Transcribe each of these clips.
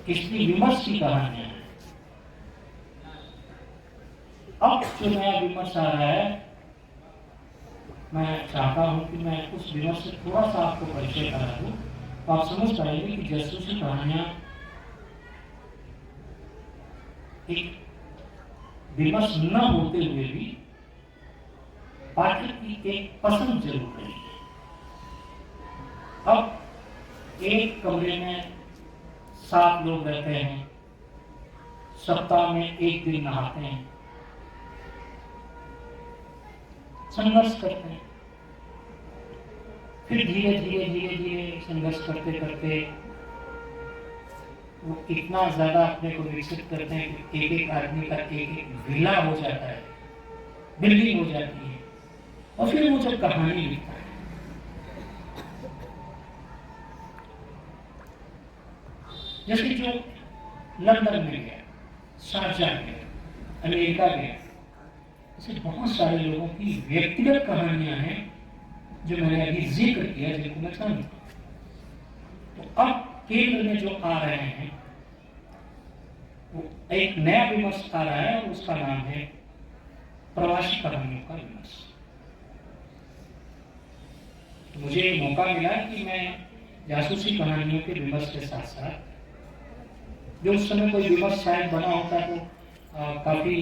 स्त्री विमर्श की कहानियां हैं। अब जो नया विमर्श आ रहा है, मैं चाहता हूं कि मैं उस विमर्श से थोड़ा सा आपको परिचय करा दूं, तो आप समझ पाएंगे कि जासूसी कहानियां एक विमर्श न होते हुए भी पाठक की एक पसंद जरूर रही है। अब एक कमरे में 7 लोग रहते हैं, सप्ताह में 1 दिन नहाते हैं, संघर्ष करते हैं, फिर धीरे धीरे धीरे धीरे संघर्ष करते करते वो इतना ज्यादा अपने को विकसित करते हैं कि एक एक आदमी का एक एक विला हो जाता है, बिल्डिंग हो जाती है, और फिर वो जब कहानी लिखता है, जैसे जो लंदन में गया, शारजा गया, अमेरिका गया, ऐसे बहुत सारे लोगों की व्यक्तिगत कहानियां हैं जो मैंने अभी जिक्र किया, जिनको मैं समझता हूं। तो अब केंद्र में जो आ रहे हैं, वो एक नया विमर्श आ रहा है और उसका नाम है प्रवासी कहानियों का विमर्श। तो मुझे मौका मिला कि मैं जासूसी कहानियों के विमर्श के साथ साथ, जो उस समय कोई विमर्श शायद बना होता तो काफी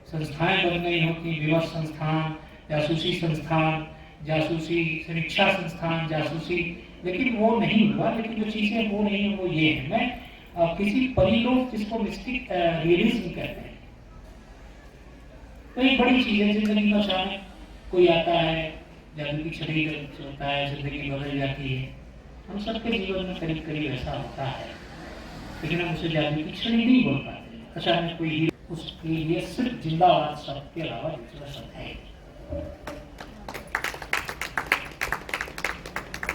संस्थाएं बन गई होती, विमर्श संस्थान, जासूसी संस्थान, जासूसी समीक्षा संस्थान, जासूसी, लेकिन वो नहीं हुआ। लेकिन जो चीजें वो नहीं है वो ये है, मैं किसी परिलोक, जिसको मिस्टिक रियलिज्म कहते हैं, तो एक बड़ी चीज है जिंदगी में अचानक कोई आता है, जादू की छड़ी होता है, जिंदगी बदल जाती है। हम सबके जीवन में करीब करीब ऐसा होता है, लेकिन हम उसे जादू की छड़ी नहीं बोल पाते। अचानक कोई, उसके लिए सिर्फ जिंदाबाद शब्द के अलावा दूसरा शब्द है।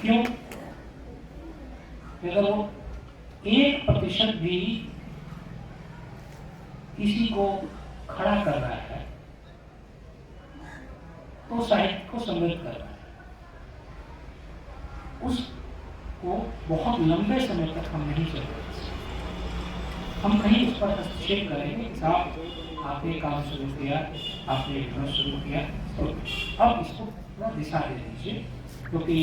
क्यों? अगर वो 1% भी किसी को खड़ा कर रहा है तो साहित्य को समृद्ध कर रहा है। उसको बहुत लंबे समय तक हम नहीं चल रहे, हम कहीं उस पर हस्तक्षेप करेंगे कि साहब आपने काम शुरू किया, आपने विमर्श शुरू किया, तो अब इसको थोड़ा दिशा दे दीजिए, क्योंकि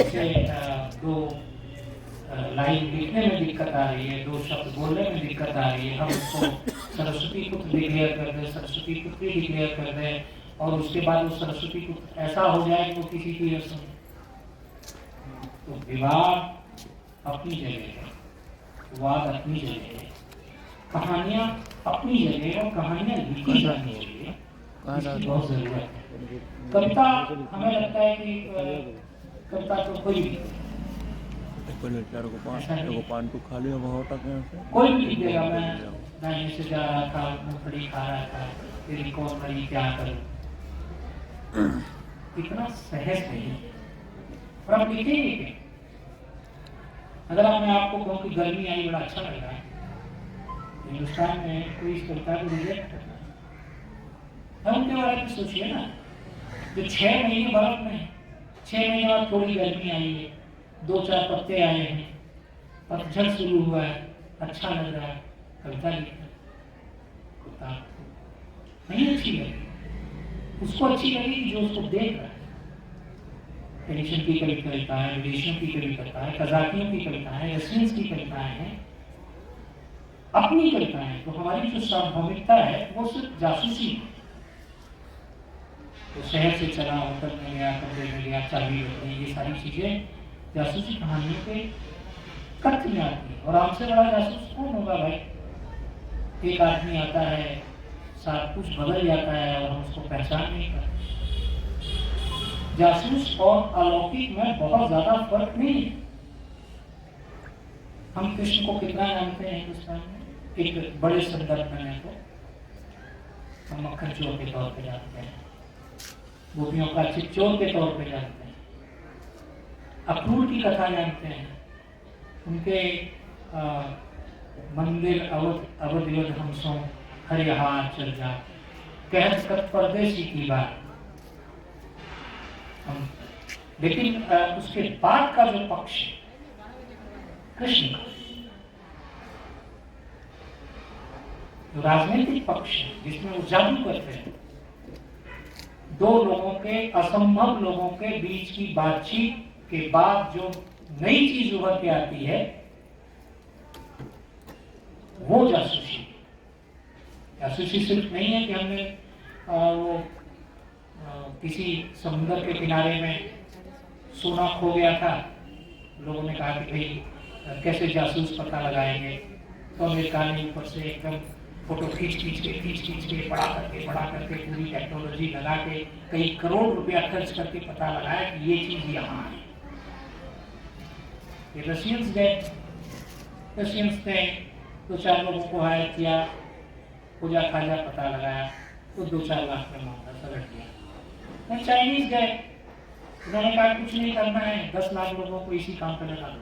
इसे 2 लाइन लिखने में दिक्कत आ रही है, 2 शब्द बोलने में दिक्कत आ रही है, हम उसको सरस्वती पुत्र डिक्लेयर कर दें, सरस्वती पुत्री डिक्लेयर कर दें, और उसके बाद वो सरस्वती पुत्र ऐसा हो जाए कि वो किसी की रस्म। तो विवाद अपनी जगह है, वाद अपनी जगह है, कहानियां अपनी जगह है, और कहानियां लिखी जानी चाहिए, इसकी बहुत जरूरत है। कविता, हमें लगता है कि कविता तो कोई भी, कोई भी लिखेगा। मैं दाने से जा रहा था, मूंगफली खा रहा था, तेरी कौन बड़ी क्या करूं, इतना सहज नहीं। और आप लिखेंगे, अगर मैं आपको कहूँ कि गर्मी आई, बड़ा अच्छा लग रहा है, हिंदुस्तान में कोई इस कविता को रिजेक्ट करना है, उनके बारे में सोचिए ना, जो 6 महीने बर्फ में, 6 महीने बाद थोड़ी गर्मी आई है, 2-4 पत्ते आए हैं, पतझड़ शुरू हुआ है, अच्छा लग रहा है, कविता लिखना, कविता नहीं अच्छी लगी, उसको अच्छी लगी जो उसको देख रहा है। एडिशन की कविता है, विदेशियों की कविता है, कजाकियों की कविता है, रशियंस की कविताएं हैं, अपनी कविताएं। तो हमारी जो सार्वभौमिकता है वो सिर्फ जासूसी है। तो शहर से चला, होटल में गया, कमरे में गया, चाबी रख गई, ये सारी चीजें जासूसी कहानियों के कथ्य में आती है। और आपसे बड़ा जासूस कौन होगा भाई? एक आदमी आता है, सब कुछ बदल जाता है और हम उसको पहचान नहीं पाते। जासूस और अलौकिक में बहुत ज्यादा फर्क नहीं है। हम कृष्ण को कितना जानते हैं हिंदुस्तान में? एक बड़े संदर्भ में तो हम मक्खन चोर के तौर पे जानते हैं, गोपियों का चिच्चोर के तौर पे जानते हैं, अक्रूर की कथा जानते हैं, उनके मंदिर अवध हमसों हरिहार चल जा, कहत कत परदेसी की बात। लेकिन उसके बाद का जो पक्ष कृष्ण का, जो राजनीतिक पक्ष है जिसमें वो जादू करते हैं, दो लोगों के, असंभव लोगों के बीच की बातचीत के बाद जो नई चीज उभर के आती है वो जासूसी। जासूसी सिर्फ नहीं है कि हमने किसी समुद्र के किनारे में सोना खो गया था, लोगों ने कहा कि भाई कैसे जासूस पता लगाएंगे, तो अमेरिका ने ऊपर से एकदम फोटो खींच के बड़ा करके पूरी टेक्नोलॉजी लगा के कई करोड़ रुपया खर्च करके पता लगाया कि ये चीज यहाँ है। ये रशियंस ने 2-4 लोगों को हायर किया, पूजा खाजा पता लगाया, तो 2-4 लाख में मामला सलट गया। चाइनीज गए, उन्होंने कहा कुछ नहीं करना है, 10 लाख लोगों को इसी काम पर लगा दो,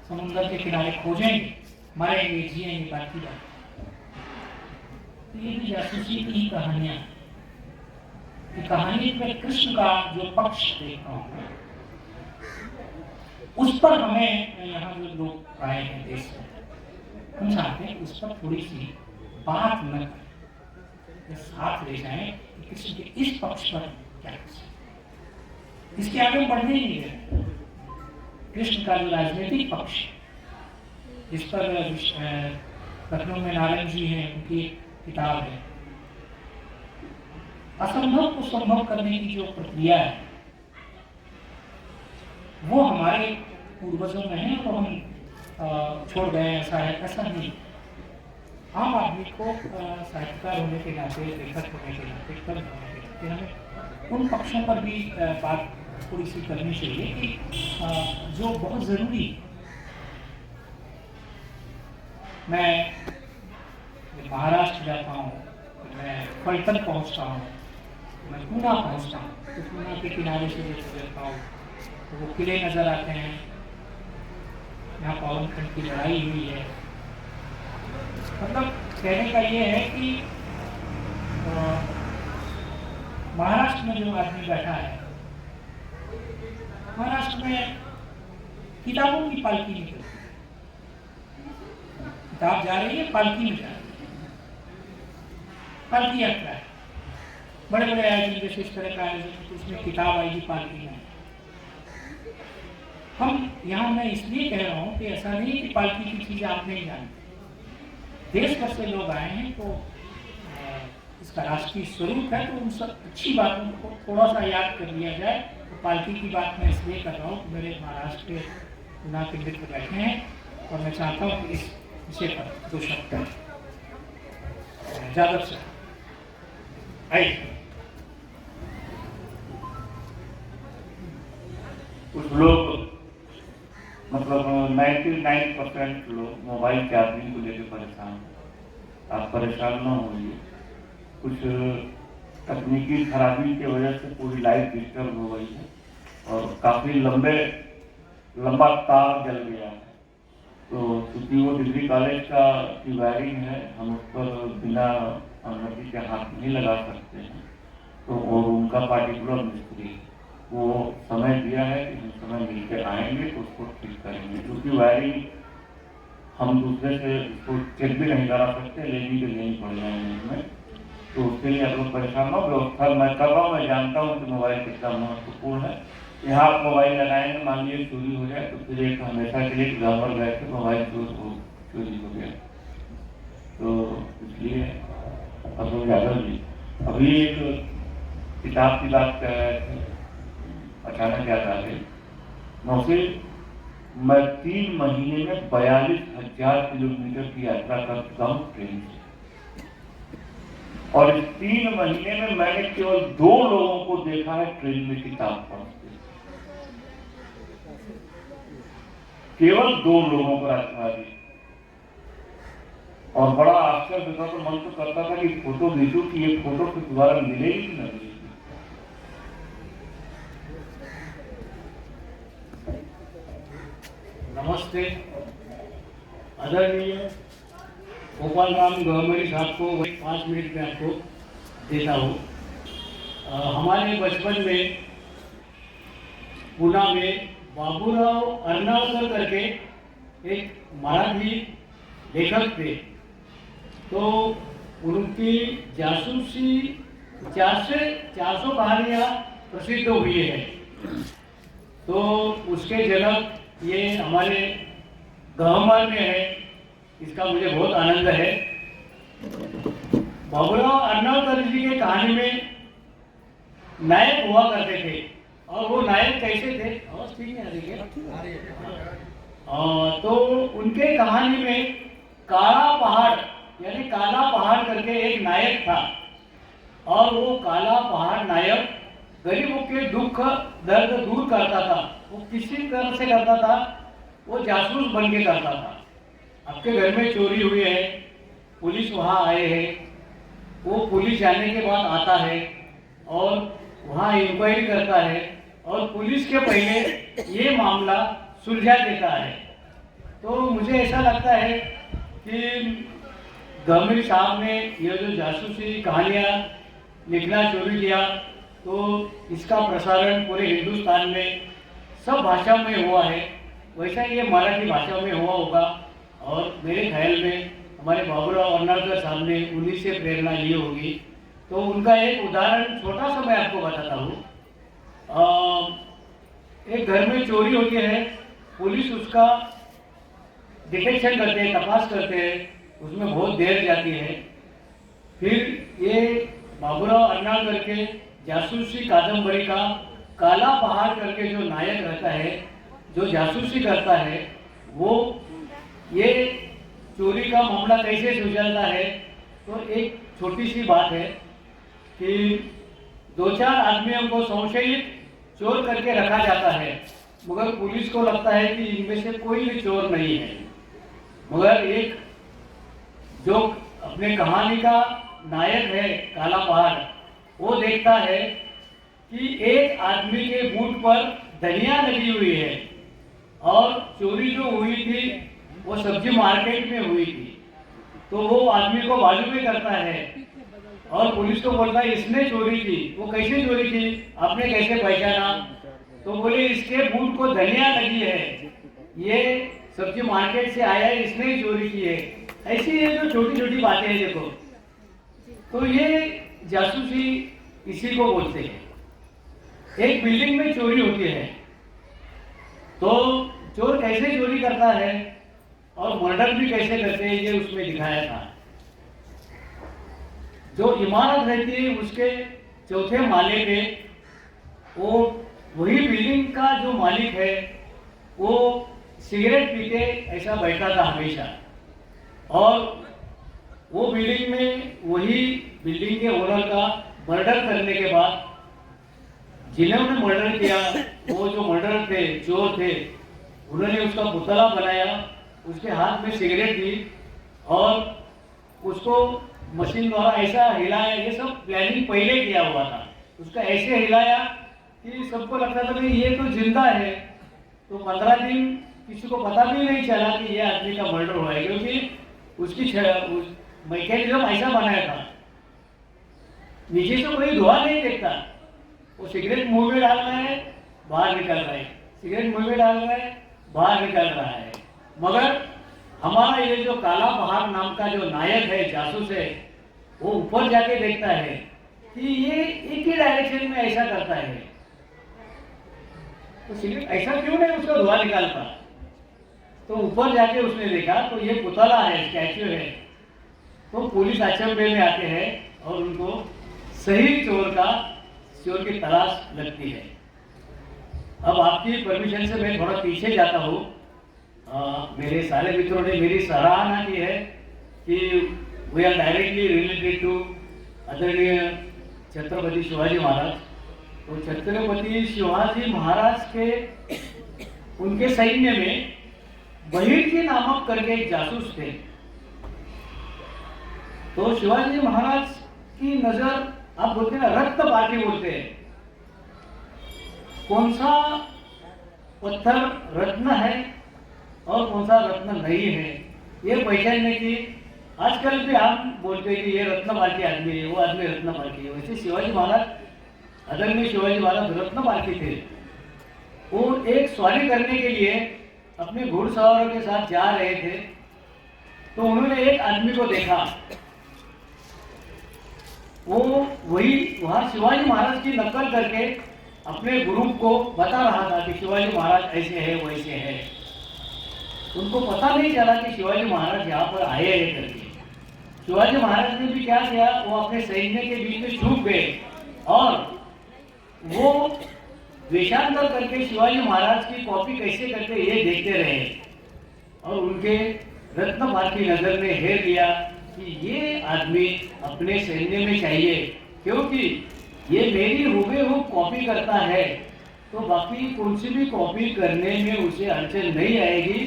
समुद्र के किनारे खोजेंगे, मरेंगे, जिएंगे, बाकी बात। तो ये भी जासूसी की कहानियां। कहानी में कृष्ण का जो पक्ष देखता हूँ, उस पर हमें यहाँ जो लोग आए हैं देश में, हम चाहते हैं उस पर थोड़ी सी बात न करें, साथ ले जाएं कि किसी के इस पक्ष पर क्या करें, इसके आगे बढ़ने ही नहीं है। कृष्ण का जो राजनीतिक पक्ष, जिस पर लखनऊ में नारायण जी हैं, उनकी किताब है, असंभव को संभव करने की जो प्रक्रिया है वो हमारे पूर्वजों में है, तो हम छोड़ गए, ऐसा है, ऐसा नहीं। आम आदमी को साहित्यकार होने के नाते, लेखक होने के नाते, कवि होने के नाते हमें उन पक्षों पर भी बात थोड़ी सी करनी चाहिए कि जो बहुत जरूरी है। मैं महाराष्ट्र जाता हूँ, मैं फलटन पहुँचता हूँ, मैं पूना पहुँचता हूँ, तो पूना के किनारे से जब गुजरता हूँ तो वो किले नजर आते हैं, यहाँ पवन खंड की लड़ाई हुई है। मतलब कहने का ये है कि महाराष्ट्र में जो आदमी बैठा है, महाराष्ट्र में किताबों की पालकी निकलती है, किताब जा रही है, पालकी में जा रही है, पालकी यात्रा है। बड़े बड़े आयोजन, जैसे इस तरह का आयोजन, तो उसमें किताब आएगी पालकी में। हम यहाँ मैं इसलिए कह रहा हूँ कि ऐसा नहीं कि पालकी की चीज़ आप नहीं जानते, देश भर से लोग आए हैं, तो इसका राष्ट्रीय स्वरूप है, तो उन सब अच्छी बातों को थोड़ा सा याद कर लिया जाए। तो पालकी की बात मैं इसलिए कर रहा हूँ कि मेरे महाराष्ट्र के पूना के मित्र बैठे हैं, और मैं चाहता हूँ कि इस विषय पर 2 शब्द करें। जादव सर आइए। कुछ लोग, मतलब 99% लोग मोबाइल चार्जिंग को लेकर परेशान हैं। आप परेशान न होइए, कुछ तकनीकी खराबी की वजह से पूरी लाइट डिस्टर्ब हो गई है और काफ़ी लंबा तार जल गया है। तो क्योंकि वो डिग्री कॉलेज की वायरिंग है, हम उस पर बिना अनुमति के हाथ नहीं लगा सकते हैं। तो और उनका पार्टिकुलर मिस्त्री, वो समय दिया है कि हम समय मिलकर आएंगे तो उसको ठीक करेंगे, क्योंकि वायरिंग हम दूसरे से उसको चेक भी नहीं करा सकते, लेनी तो लेनी पड़ जाएंगे हमें। तो उसके लिए आप लोग परेशान हो। व्यवस्था मैं कर रहा हूँ, मैं जानता हूँ कि मोबाइल कितना महत्वपूर्ण है। यहाँ आप मोबाइल लगाएंगे, मान लीजिए चोरी हो जाए, तो फिर एक हमेशा के लिए ग्रामर गए थे मोबाइल चोरी हो गया। तो इसलिए अशोक यादव जी अभी एक किताब की बात कर रहे थे, अचानक याद आ गई। मैं 3 महीने में 42,000 किलोमीटर की यात्रा कर चुका हूँ ट्रेन से, और इस 3 महीने में मैंने केवल 2 लोगों को देखा है ट्रेन में किताब पढ़ते, केवल 2 लोगों को राजकुमारी। और बड़ा आश्चर्य होता, तो मन तो करता था कि फोटो भेजूं कि ये फोटो फिर दोबारा मिलेगी कि न मिलेगी। नमस्ते। आदरणीय गोपाल राम गहमरी साहब को 5 मिनट में आपको देता हूँ। हमारे बचपन में पूना में बाबूराव अर्नावकर करके एक मराठी लेखक थे, तो उनकी जासूसी 400 कहानियाँ प्रसिद्ध हुई है। तो उसके जनक ये हमारे गहमर में है, इसका मुझे बहुत आनंद है। बाबूराव अर्नावकर जी के कहानी में नायक हुआ करते थे, और वो नायक कैसे थे, आवाज ठीक नहीं आ रही है। तो उनके कहानी में काला पहाड़ यानी काला पहाड़ करके एक नायक था, और वो काला पहाड़ नायक गरीबों के दुख दर्द दूर करता था। वो किसी तरह से करता था, वो जासूस बन के करता था। आपके घर में चोरी हुई है, पुलिस वहाँ आए हैं, वो पुलिस जाने के बाद आता है और वहाँ इंक्वायरी करता है, और पुलिस के पहले ये मामला सुलझा देता है। तो मुझे ऐसा लगता है कि गहमरी साहब ने ये जो जासूसी कहानियाँ लिखना शुरू किया, तो इसका प्रसारण पूरे हिंदुस्तान में सब भाषा में हुआ है। वैसा ये मराठी भाषा में हुआ होगा, और मेरे ख्याल में हमारे बाबूराव अर्नावकर साहब ने उन्हीं से प्रेरणा ली होगी। तो उनका एक उदाहरण छोटा सा मैं आपको बताता हूँ। एक घर में चोरी होती है, पुलिस उसका डिटेक्शन करते हैं, तपास करते हैं, उसमें बहुत देर जाती है। फिर ये बाबूराव अर्नावकर के जासूसी कादम्बरी का काला पहाड़ करके जो नायक रहता है, जो जासूसी करता है, वो ये चोरी का मामला कैसे सुलझाता है। तो एक छोटी सी बात है कि 2-4 आदमियों को संशयित चोर करके रखा जाता है, मगर पुलिस को लगता है कि इनमें से कोई भी चोर नहीं है। मगर एक जो अपने कहानी का नायक है काला पहाड़, वो देखता है कि एक आदमी के बूट पर धनिया लगी हुई है, और चोरी जो हुई थी वो सब्जी मार्केट में हुई थी। तो वो आदमी को बाजू में करता है और पुलिस को बोलता है इसने चोरी की। वो कैसे चोरी की, आपने कैसे पहचाना? तो बोले इसके बूट को धनिया लगी है, ये सब्जी मार्केट से आया है, इसने ही चोरी की है। ऐसी ये जो छोटी छोटी बातें हैं देखो, तो ये जासूसी इसी को बोलते हैं। एक बिल्डिंग में चोरी होती है, तो चोर कैसे चोरी करता है और मर्डर भी कैसे करते हैं, ये उसमें दिखाया था। जो इमारत रहती है उसके चौथे माले पे वो वही बिल्डिंग का जो मालिक है वो सिगरेट पी के ऐसा बैठा था हमेशा, और वो बिल्डिंग में वही बिल्डिंग के ओनर का मर्डर करने के बाद जिन्होंने मर्डर किया, वो जो मर्डर थे, चोर थे, उन्होंने उसका पुतला बनाया, उसके हाथ में सिगरेट दी और उसको मशीन द्वारा ऐसा हिलाया। ये सब प्लानिंग पहले किया हुआ था। उसका ऐसे हिलाया कि सबको लगता था कि ये तो जिंदा है। तो 15 दिन किसी को पता भी नहीं चला कि ये आदमी का मर्डर हुआ है, क्योंकि उसकी मैकेनिज्म ऐसा बनाया था, नीचे से कोई धुआं नहीं देखता। वो सिगरेट मुंह में डाल रहा है, बाहर निकल रहा है, सिगरेट मुंह में डाल रहा है, बाहर निकल रहा है। मगर हमारा ये जो काला पहाड़ नाम का जो नायक है, जासूस है, वो ऊपर जाके देखता है कि ये एक ही डायरेक्शन में ऐसा करता है, तो सिगरेट ऐसा क्यों नहीं उसका धुआं निकालता। तो ऊपर जाके उसने देखा तो ये पुतला है, स्टैच्यू है। तो पुलिस अचंभे में आते हैं और उनको सही चोर की तलाश लगती है। अब आपकी परमिशन से मैं थोड़ा पीछे जाता हूँ। मेरे सारे मित्रों ने मेरी सराहना की है कि we are directly related to आदरणीय छत्रपति शिवाजी महाराज। तो छत्रपति शिवाजी महाराज के उनके सैन्य में बहिर्जी नामक करके एक जासूस थे। तो शिवाजी महाराज की नजर, आप बोलते हैं ना रक्त पार्टी बोलते हैं, कौन सा पत्थर रत्न है और कौन सा रत्न नहीं है, ये पहचानने की आजकल भी हम बोलते हैं कि ये रत्न पार्टी आदमी है, वो आदमी रत्न पार्टी है। वैसे शिवाजी महाराज, आदरणीय शिवाजी महाराज रत्न पार्टी थे। वो एक सवारी करने के लिए अपने घुड़सवारों के साथ जा रहे थे, तो उन्होंने एक आदमी को देखा, वो वहाँ शिवाजी महाराज की नकल करके अपने ग्रुप को बता रहा था कि शिवाजी महाराज ऐसे है वैसे है। उनको पता नहीं चला कि शिवाजी महाराज यहाँ पर आए हैं करके। शिवाजी महाराज ने भी क्या किया, वो अपने सैन्य के बीच में छुप गए और वो वेशांतर करके शिवाजी महाराज की कॉपी कैसे करते ये देखते रहे और उनके रत्नपाल की नजर में हेर लिया कि ये आदमी अपने सैन्य में चाहिए, क्योंकि ये मेरी हुबेहूब कॉपी करता है तो बाकी कौन सी भी कॉपी करने में उसे अड़चन नहीं आएगी,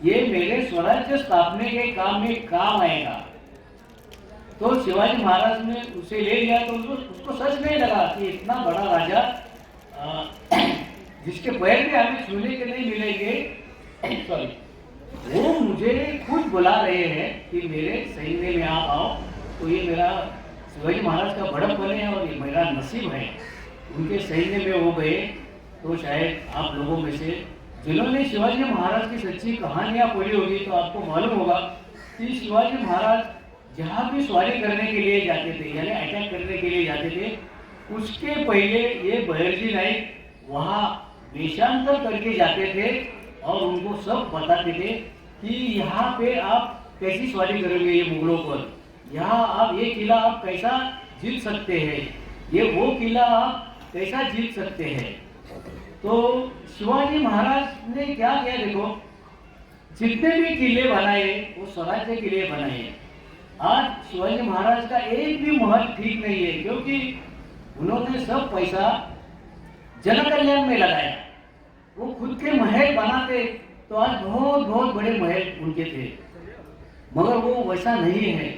ये मेरे स्वराज्य स्थापने के काम में काम आएगा। तो शिवाजी महाराज ने उसे ले लिया तो उसको सच नहीं लगा कि इतना बड़ा राजा जिसके पैर भी हमें छूने के नहीं मिलेंगे, सॉरी, वो मुझे खुद बुला रहे हैं कि मेरे सैन्य में आप आओ। तो ये मेरा शिवाजी महाराज का बड़प्पन है और ये मेरा नसीब है। उनके सैन्य में वो गए। तो शायद आप लोगों में से जिन्होंने शिवाजी महाराज की सच्ची कहानियाँ पढ़ी होगी तो आपको मालूम होगा कि शिवाजी महाराज जहाँ भी सवारी करने के लिए जाते थे, यानी अटैक करने के लिए जाते थे, उसके पहले ये बहरजी नाइक वहाँ वेशांतर करके जाते थे और उनको सब बताते थे कि यहाँ पे आप कैसी सवारी करोगे ये मुगलों पर, यहाँ आप ये किला आप कैसा जीत सकते हैं, ये वो किला आप कैसा जीत सकते हैं। तो शिवाजी महाराज ने क्या किया, देखो जितने भी किले बनाए वो स्वराज्य के लिए बनाए। आज शिवाजी महाराज का एक भी महल ठीक नहीं है, क्योंकि उन्होंने सब पैसा जन कल्याण में लगाया। वो खुद के महल बनाते तो आज बहुत बहुत बड़े महल उनके थे, मगर वो वैसा नहीं है।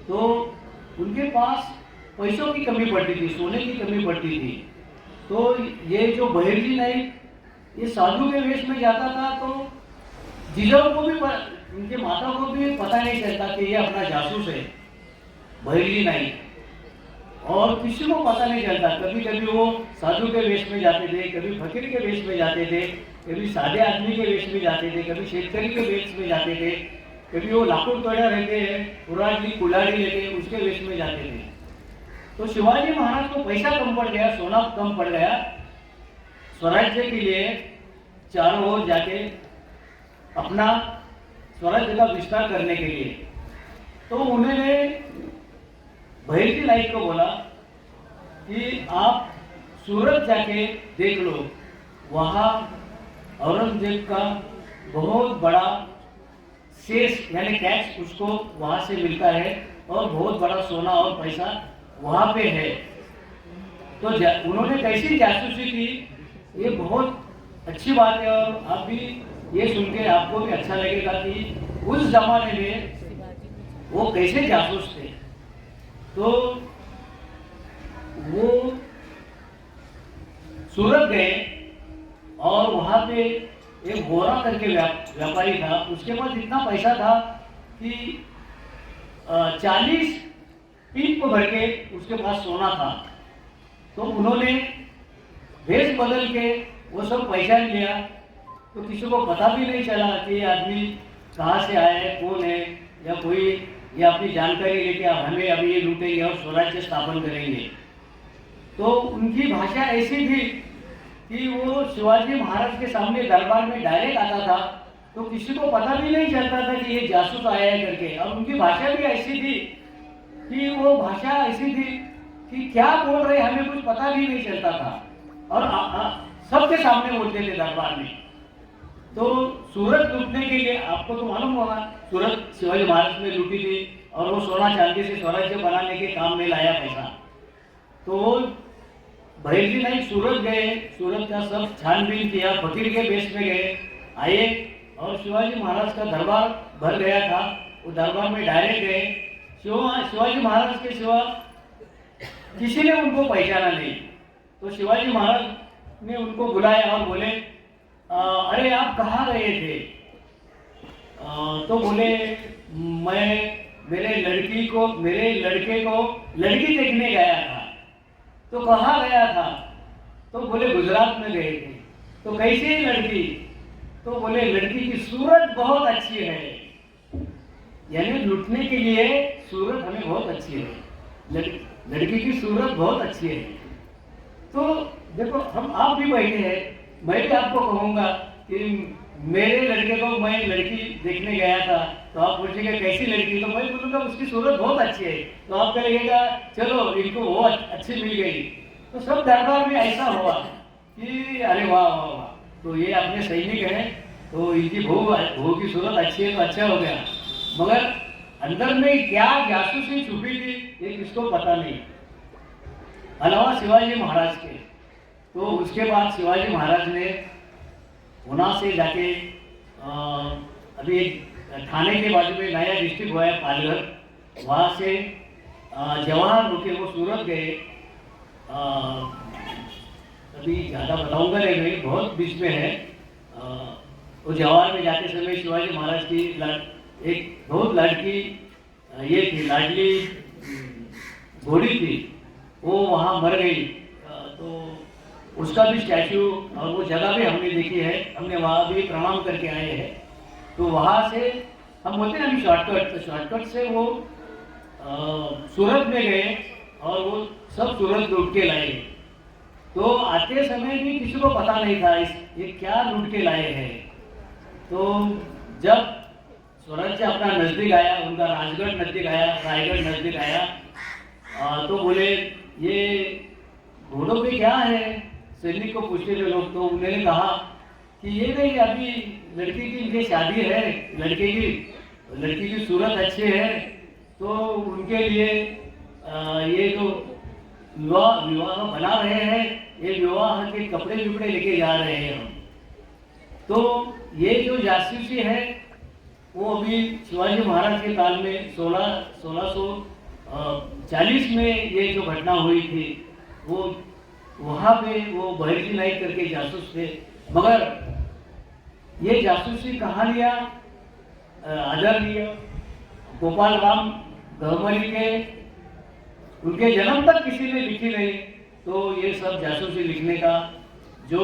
तो उनके पास पैसों की कमी पड़ती थी, सोने की कमी पड़ती थी। तो ये जो बहरजी नाइक ये साधु के वेश में जाता था तो जिजाऊ को भी, उनके माता को भी पता नहीं चलता कि ये अपना जासूस है बहरजी नाइक, और किसी को पता नहीं चलता। कभी कभी वो साधु के वेश में जाते थे, कभी फकीर के वेश में जाते थे, कभी सादे आदमी के वेश में जाते थे, कभी शेतकरी के वेश में जाते थे, कभी वो लाखों तोड़ा रहते हैं पुरानी कुल्हाड़ी लेके उसके वेश में जाते थे। तो शिवाजी महाराज को पैसा कम पड़ गया, सोना कम पड़ गया, स्वराज्य के लिए चारों ओर जाके अपना स्वराज्य का विस्तार करने के लिए। तो उन्होंने बहरजी नाइक को बोला कि आप सूरत जाके देख लो, वहाँ औरंगजेब का बहुत बड़ा शेष यानी टैक्स उसको वहाँ से मिलता है और बहुत बड़ा सोना और पैसा वहाँ पे है। तो उन्होंने कैसी जासूसी की, ये बहुत अच्छी बात है और आप भी ये सुन के आपको भी अच्छा लगेगा कि उस जमाने में वो कैसे जासूस थे। तो वो सूरत गए और वहाँ पे एक गोरा करके व्यापारी था, उसके पास इतना पैसा था कि 40 पीप को भर के उसके पास सोना था। तो उन्होंने भेष बदल के वो सब पैसा लिया, तो किसी को पता भी नहीं चला कि ये आदमी कहाँ से आया है, कौन है, या कोई ये अपनी जानकारी लेके हमें अभी ये लूटेंगे और स्वराज्य स्थापन करेंगे। तो उनकी भाषा ऐसी थी कि वो शिवाजी महाराज के सामने दरबार में डायरेक्ट आता था तो किसी को पता भी नहीं चलता था कि ये जासूस आया है करके। और उनकी भाषा भी ऐसी थी कि वो भाषा ऐसी थी कि क्या बोल रहे हमें कुछ पता भी नहीं चलता था, और सबके सामने बोलते थे दरबार में। तो सूरत लूटने के लिए, आपको तो मालूम होगा, सूरत शिवाजी महाराज ने लूटी थी और वो सोना चांदी से स्वराज्य बनाने के काम में लाया पैसा। तो वो बहरजी नाइक सूरत गए, सूरत का सब छानबीन किया, फकीर के बेस में गए, आए और शिवाजी महाराज का दरबार भर गया था। वो दरबार में डायरेक्ट गए, शिवाजी महाराज के सिवा किसी ने उनको पहचाना नहीं। तो शिवाजी महाराज ने उनको बुलाया और बोले, अरे आप कहाँ गए थे? तो बोले, मैं मेरे लड़के को लड़की देखने गया था। तो कहाँ गया था? तो बोले गुजरात में गए थे। तो कैसी लड़की? तो बोले लड़की की सूरत बहुत अच्छी है। यानी लूटने के लिए सूरत हमें बहुत अच्छी है, लड़की की सूरत बहुत अच्छी है। तो देखो हम आप भी बैठे हैं, मैं भी आपको कहूँगा कि मेरे लड़के को मैं लड़की देखने गया था, तो आप पूछेंगे कैसी लड़की, तो मैं बोलूँगा उसकी सूरत बहुत अच्छी है, तो आप कहेगा चलो इनको वो अच्छी मिल गई। तो सब दरबार में ऐसा हुआ कि अरे वाह वाह वाह, तो ये अपने सैनिक है, तो इनकी बहू की सूरत अच्छी है तो अच्छा हो गया, मगर अंदर में क्या जासूसी छुपी थी ये किसको पता नहीं, अलावा शिवाजी महाराज के। तो उसके बाद शिवाजी महाराज ने पुणे से जाके अभी थाने के बाजू में नया डिस्ट्रिक्ट हुआ है पालघर, वहाँ से जवाहर होके वो सूरत गए। अभी ज़्यादा बताऊंगा नहीं मैं, बहुत बीच में है। वो जवाहर में जाते समय शिवाजी महाराज की एक बहुत लड़की ये थी, लाडली घोड़ी थी, वो वहाँ मर गई। तो उसका भी स्टैचू और वो जगह भी हमने देखी है, हमने वहाँ भी प्रणाम करके आए हैं। तो वहाँ से हम बोलते हैं अभी शॉर्टकट, तो शॉर्टकट से वो सूरत में गए और वो सब सूरत लूट के लाए। तो आते समय भी किसी को पता नहीं था ये क्या लूट के लाए हैं। तो जब सूरत से अपना नज़दीक आया, उनका राजगढ़ नज़दीक आया, रायगढ़ नज़दीक आया, तो बोले ये घोड़ों पे क्या है, सैनिक को पूछते थे लोग। तो उन्होंने कहा कि ये नहीं, अभी लड़की की इनकी शादी है, लड़की की सूरत अच्छी है, तो उनके लिए ये जो विवाह बना रहे हैं, ये विवाह के कपड़े विपड़े लेके जा रहे हैं हम। तो ये जो जासूसी है वो अभी शिवाजी महाराज के काल में 1640 में ये जो घटना हुई थी, वो वहाँ पे वो बहरजी नाइक करके जासूस थे। मगर ये जासूसी कहानियाँ आदरणीय गोपाल राम गहमरी के उनके जन्म तक किसी ने लिखी नहीं। तो ये सब जासूसी लिखने का जो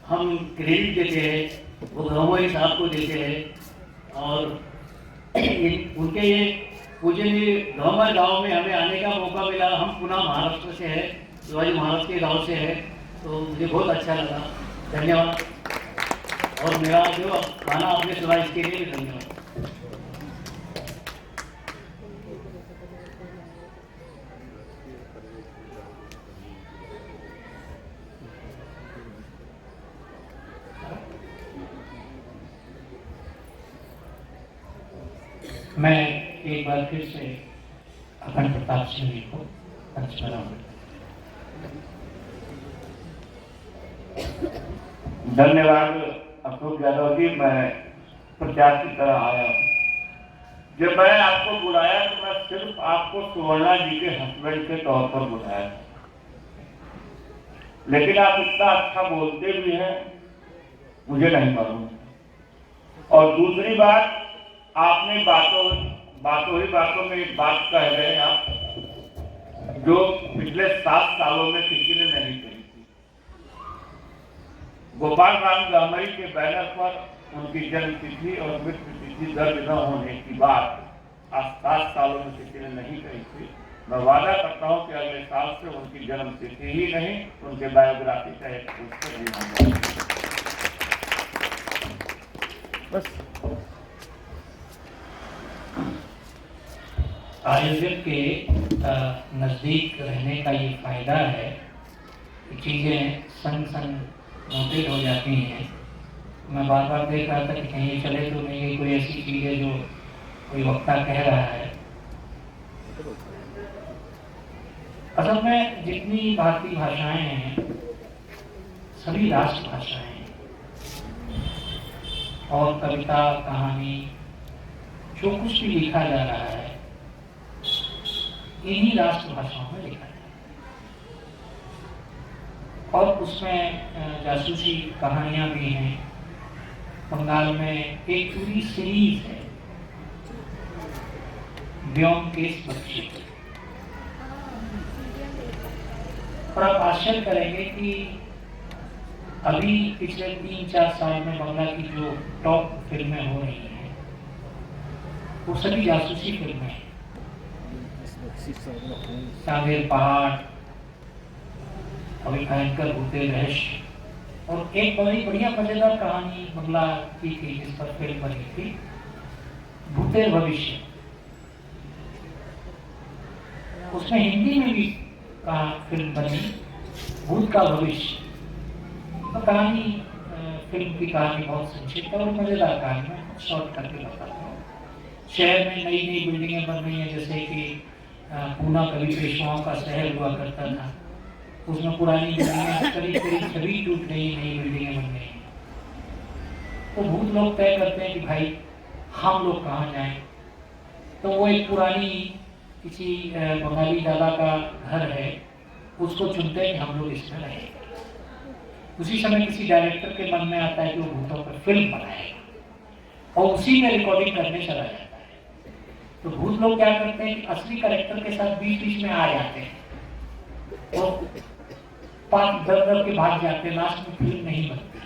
हम क्रेडिट देते हैं वो गहमरी साहब को देते हैं। और उनके ये पूजनीय गहमर गांव में हमें आने का मौका मिला। हम पुणे महाराष्ट्र से है, शिवाजी महाराज के गांव से है, तो मुझे बहुत अच्छा लगा। धन्यवाद। और मेरा जो गाना आपने सुना इसके लिए भी धन्यवाद। मैं एक बार फिर से अखंड प्रताप सिंह जी को धन्यवाद अशोक यादव जी। मैं प्रचार की तरह आया हूँ। जब मैंने आपको बुलाया तो मैं सिर्फ आपको सुवर्णा जी के हस्बैंड के तौर पर बुलाया, लेकिन आप इतना अच्छा बोलते भी हैं मुझे नहीं मालूम। और दूसरी बात, आपने बातों में एक बात कह रहे हैं आप, जो पिछले 7 सालों में किसी ने नहीं कही थी। गोपाल राम गहमरी के बैनर पर उनकी जन्म तिथि और मृत्यु तिथि दर्ज न होने की बात आज 7 सालों में किसी ने नहीं कही थी। मैं वादा करता हूं कि अगले साल से उनकी जन्म तिथि ही नहीं, उनके बायोग्राफी का एक पुस्तक भी होगा। बस आयोजक के नज़दीक रहने का ये फायदा है कि चीज़ें संग संग नोटेड हो जाती हैं। मैं बार बार देख रहा था कि कहीं ये चले तो नहीं कोई ऐसी चीज़ है जो कोई वक्ता कह रहा है। असल में जितनी भारतीय भाषाएं हैं सभी राष्ट्रभाषाएं हैं, और कविता कहानी जो कुछ भी लिखा जा रहा है इन्हीं राष्ट्रभाषाओं में लिखा है। और उसमें जासूसी कहानियां भी हैं। बंगाल में एक पूरी सीरीज है ब्योमकेश बख्शी, और आप आश्चर्य करेंगे कि अभी पिछले 3-4 साल में बंगाल की जो टॉप फिल्में हो रही हैं वो सभी जासूसी फिल्में हैं। सागर पहाड़, अभी भयंकर भूते रहस्य, और एक बड़ी बढ़िया मजेदार कहानी बंगला की थी जिस पर फिल्म बनी थी, भूते भविष्य। उसमें हिंदी में भी कहा फिल्म बनी, भूत का भविष्य। तो कहानी, फिल्म की कहानी बहुत संक्षिप्त और मजेदार कहानी, मैं शॉर्ट करके बताता हूँ। शहर में नई नई बिल्डिंगें बन रही हैं, जैसे कि पूना कभी पेशवाओं का शहर हुआ करता था, उसमें पुरानी बिल्डिंगें करीब करीब सभी टूट गई, नई बिल्डिंगें बन गई। तो भूत लोग तय करते हैं कि भाई हम लोग कहाँ जाएं। तो वो एक पुरानी किसी बंगाली दादा का घर है, उसको चुनते हैं कि हम लोग इसमें रहेंगे। उसी समय किसी डायरेक्टर के मन में आता है कि वो भूतों पर फिल्म बनाएगा, और उसी में रिकॉर्डिंग करने चला जाता है। तो भूत लोग क्या करते हैं कि असली कैरेक्टर के साथ बीच बीच में आ जाते हैं, तो पाँच दर दर के भाग जाते हैं, लास्ट में फिल्म नहीं बनती।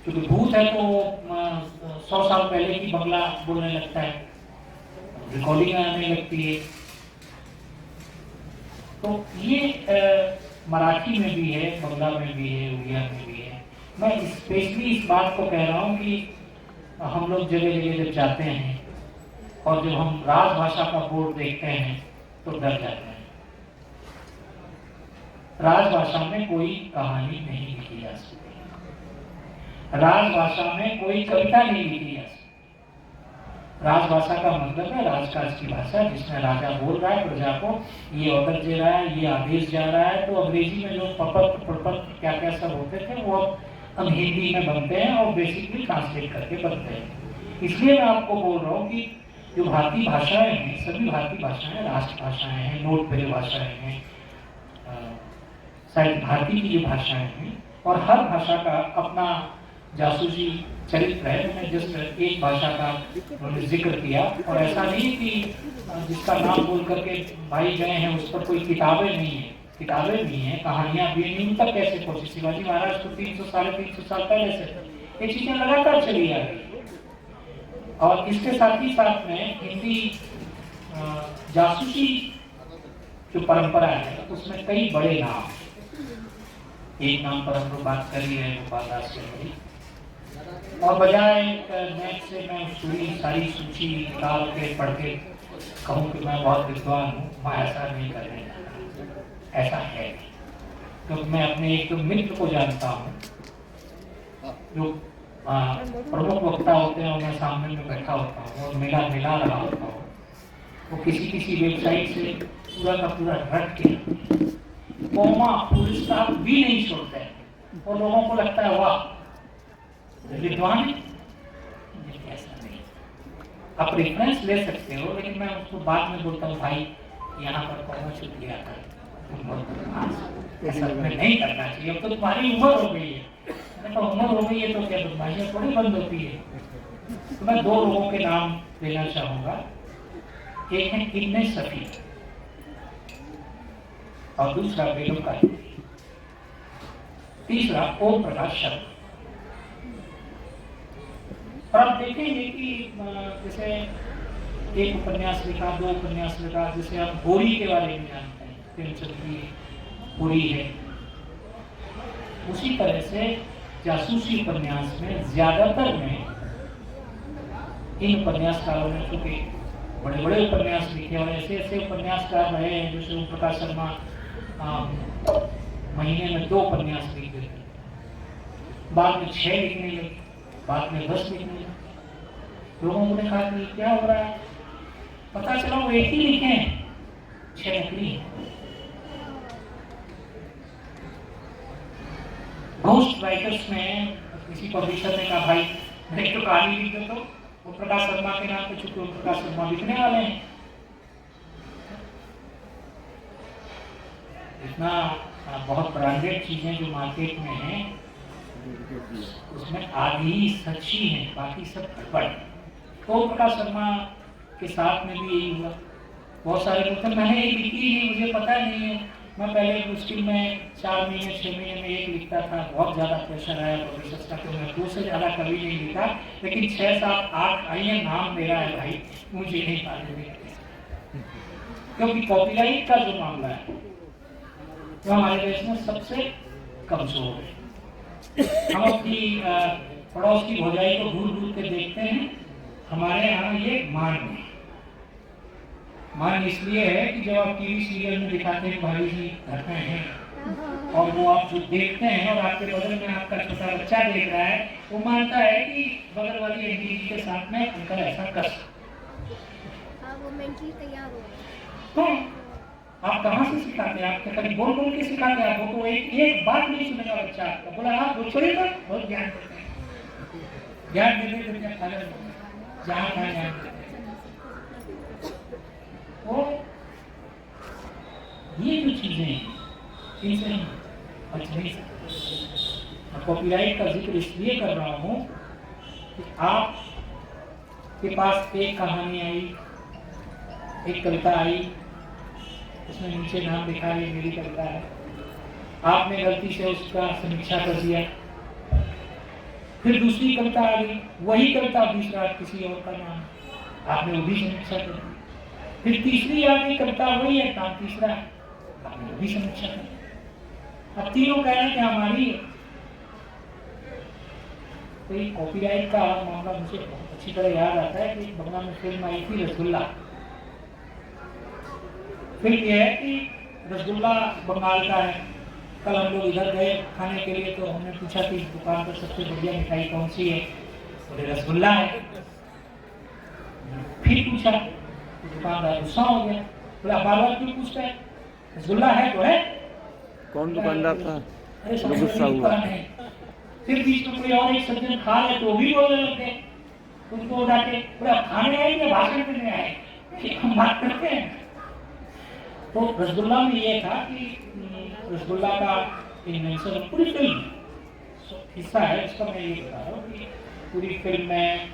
क्योंकि भूत है तो 100 साल पहले की बंगला बोलने लगता है, रिकॉर्डिंग आने लगती है। तो ये मराठी में भी है, बंगला में भी है, उड़िया में भी है। मैं स्पेशली इस बात को कह रहा हूँ कि हम लोग जगह जगह जब जाते हैं और जब हम राजभाषा का बोर्ड देखते हैं तो डर जाते हैं। राजभाषा में कोई कहानी नहीं लिखी जा सकती, राजभाषा में कोई कविता नहीं लिखी जा सकती। राजभाषा का मतलब है राजकाज की भाषा, जिसमें राजा बोल रहा है प्रजा को, ये ऑर्डर दे रहा है, ये आदेश जा रहा है। तो अंग्रेजी में जो पपत प्रपत क्या क्या सब होते थे वो अब हिंदी में बनते हैं और बेसिकली ट्रांसलेट करके बनते हैं। इसलिए मैं आपको बोल रहा हूँ कि जो भारतीय भाषाएं हैं, सभी भारतीय भाषाएं राष्ट्रभाषाएं हैं, नोट प्रिय भाषाएं हैं, शायद भारतीय की जो भाषाएं हैं, और हर भाषा का अपना जासूसी चरित्र है। मैंने जस्ट एक भाषा का उन्होंने जिक्र किया, और ऐसा नहीं कि जिसका नाम बोल करके भाई गए हैं उस पर कोई किताबें नहीं है, किताबें भी हैं, कहानियां भी हैं। उन तक कैसे पहुंची? शिवाजी महाराज को 300 साढ़े 300 साल पहले से ये चीजें लगातार चली आ रही। और इसके साथ ही साथ में हिंदी जासूसी जो परंपरा है उसमें कई बड़े नाम, एक नाम पर हम लोग बात कर ही रहे हैं, गोपाल दास के। और बजाय नेट से मैं पूरी सारी सूची निकाल के पढ़ के कहूँ कि मैं बहुत विद्वान हूँ, मैं ऐसा नहीं करने जाता, ऐसा है। तो मैं अपने एक मित्र को जानता हूँ जो प्रमुख वक्ता होते हैं, और मैं सामने में बैठा होता हूँ और मिला रहा होता हूँ। वो किसी वेबसाइट से पूरा का पूरा रट के कॉमा फुल स्टॉप भी नहीं छोड़ते हैं, और लोगों को लगता है वाह विद्वान है। ऐसा नहीं, आप रेफरेंस ले सकते हो, लेकिन मैं उसको बाद में बोलता हूँ भाई यहाँ पर कॉमा छूट गया था, ऐसा तुम्हें नहीं करना चाहिए, अब तो तुम्हारी उम्र हो गई है। तो उम्र हो गई है तो क्या बदमाशियाँ थोड़ी बंद होती है। तो मैं 2 लोगों के नाम देना चाहूंगा, एक है इब्ने सफी और दूसरा बेलुकाई, तीसरा ओम प्रकाश शर्मा। और आप देखेंगे कि जैसे एक उपन्यास लिखा, 2 उपन्यास लिखा, जैसे आप होरी के बारे में जानते हैं, प्रेमचंद की होरी है, उसी तरह से जासूसी उपन्यास में ज्यादातर में इन उपन्यासकारों ने चूंकि बड़े बड़े उपन्यास लिखे और ऐसे ऐसे उपन्यासकार रहे हैं, जैसे ओम प्रकाश शर्मा महीने में 2 उपन्यास लिख देते, बाद में 6 लिखने लगे, बाद में 10 लिखने लगे। लोगों को कहा कि क्या हो रहा है, पता चला वो एक ही लिखे हैं, 6 नकली हैं। घोस्ट राइटर्स में किसी पब्लिशर ने कहा भाई मैं तो कहानी लिख दो, तो प्रकाश शर्मा के नाम पे, चूंकि प्रकाश शर्मा लिखने वाले हैं। इतना बहुत ब्रांडेड चीजें जो मार्केट में हैं उसमें आधी सच्ची है, बाकी सब गड़बड़। तो प्रकाश शर्मा के साथ में भी यही हुआ। बहुत सारे लोग मैंने ये लिखी नहीं, मुझे पता नहीं है, मैं पहले मुश्किल में 4 महीने 6 महीने में एक लिखता था, बहुत ज़्यादा प्रेशर आया प्रोफेसर का, तो मैं 2 से ज़्यादा कभी नहीं लिखा। लेकिन 6 7 8 आई है, नाम मेरा है भाई, मुझे नहीं मालूम है, क्योंकि कॉपीराइट का जो मामला है वो हमारे देश में सबसे कमजोर है। हम अपनी पड़ोस की भौजाई को घूर घूर के देखते हैं, हमारे यहाँ ये मान है। मान इसलिए है कि जब आप टीवी सीरियल में दिखाते हैं भाई जी घर में हैं और वो आप जो देखते हैं और आपके बगल में आपका छोटा बच्चा देख रहा है, वो मानता है कि बगल वाली आंटी जी के साथ में अंकल ऐसा कर वो मेंटली तैयार हो तो आप कहाँ से सिखाते हैं? आप कभी बोल बोल के सिखाते हैं? आपको तो एक बात नहीं सुनेगा बच्चा आपका, बोला आप वो छोड़ेगा, बहुत ज्ञान देते हैं, ज्ञान देते देते खाना जहाँ खाए ज्ञान देते हैं। तो ये जो चीजें हैं इनसे हम बच नहीं सकते। मैं कॉपीराइट का जिक्र इसलिए कर रहा हूँ कि आप के पास एक कहानी आई, एक कविता आई, उसमें नीचे नाम लिखा है मेरी कविता है, आपने गलती से उसका समीक्षा कर दिया, फिर दूसरी कविता आ गई, वही कविता दूसरा किसी और का नाम, आपने वो भी समीक्षा कर दी, फिर तीसरी आ गई कविता वही है, नाम तीसरा है, आपने वो भी समीक्षा कर दी। अब तीनों कह रहे हैं कि हमारी है। तो ये कॉपीराइट का मामला मुझे बहुत अच्छी तरह याद आता है कि बंगाल में फिल्म आई थी रसगुल्ला। फिल्म ये है कि रसगुल्ला बंगाल का है। कल हम लोग इधर गए खाने के लिए, तो हमने पूछा कि दुकान पर सबसे बढ़िया मिठाई कौन सी है, बोले रसगुल्ला है। फिर पूछा, दुकानदार गुस्सा हो गया, बोला बार बार क्यों पूछता है, रसगुल्ला है तो है। कौन दुकानदार था अरे जो गुस्सा हुआ? फिर बीच में कोई और एक सज्जन खा रहे तो वो भी बोलने लगते, उनको डांटे, बोला खाने आए या भाषण करने आए, हम बात करते हैं। तो रसगुल्ला में ये था कि रसगुल्ला का इन्वेंशन पूरी फिल्म हिस्सा है, इसका मैं ये बता रहा हूँ कि पूरी फिल्म में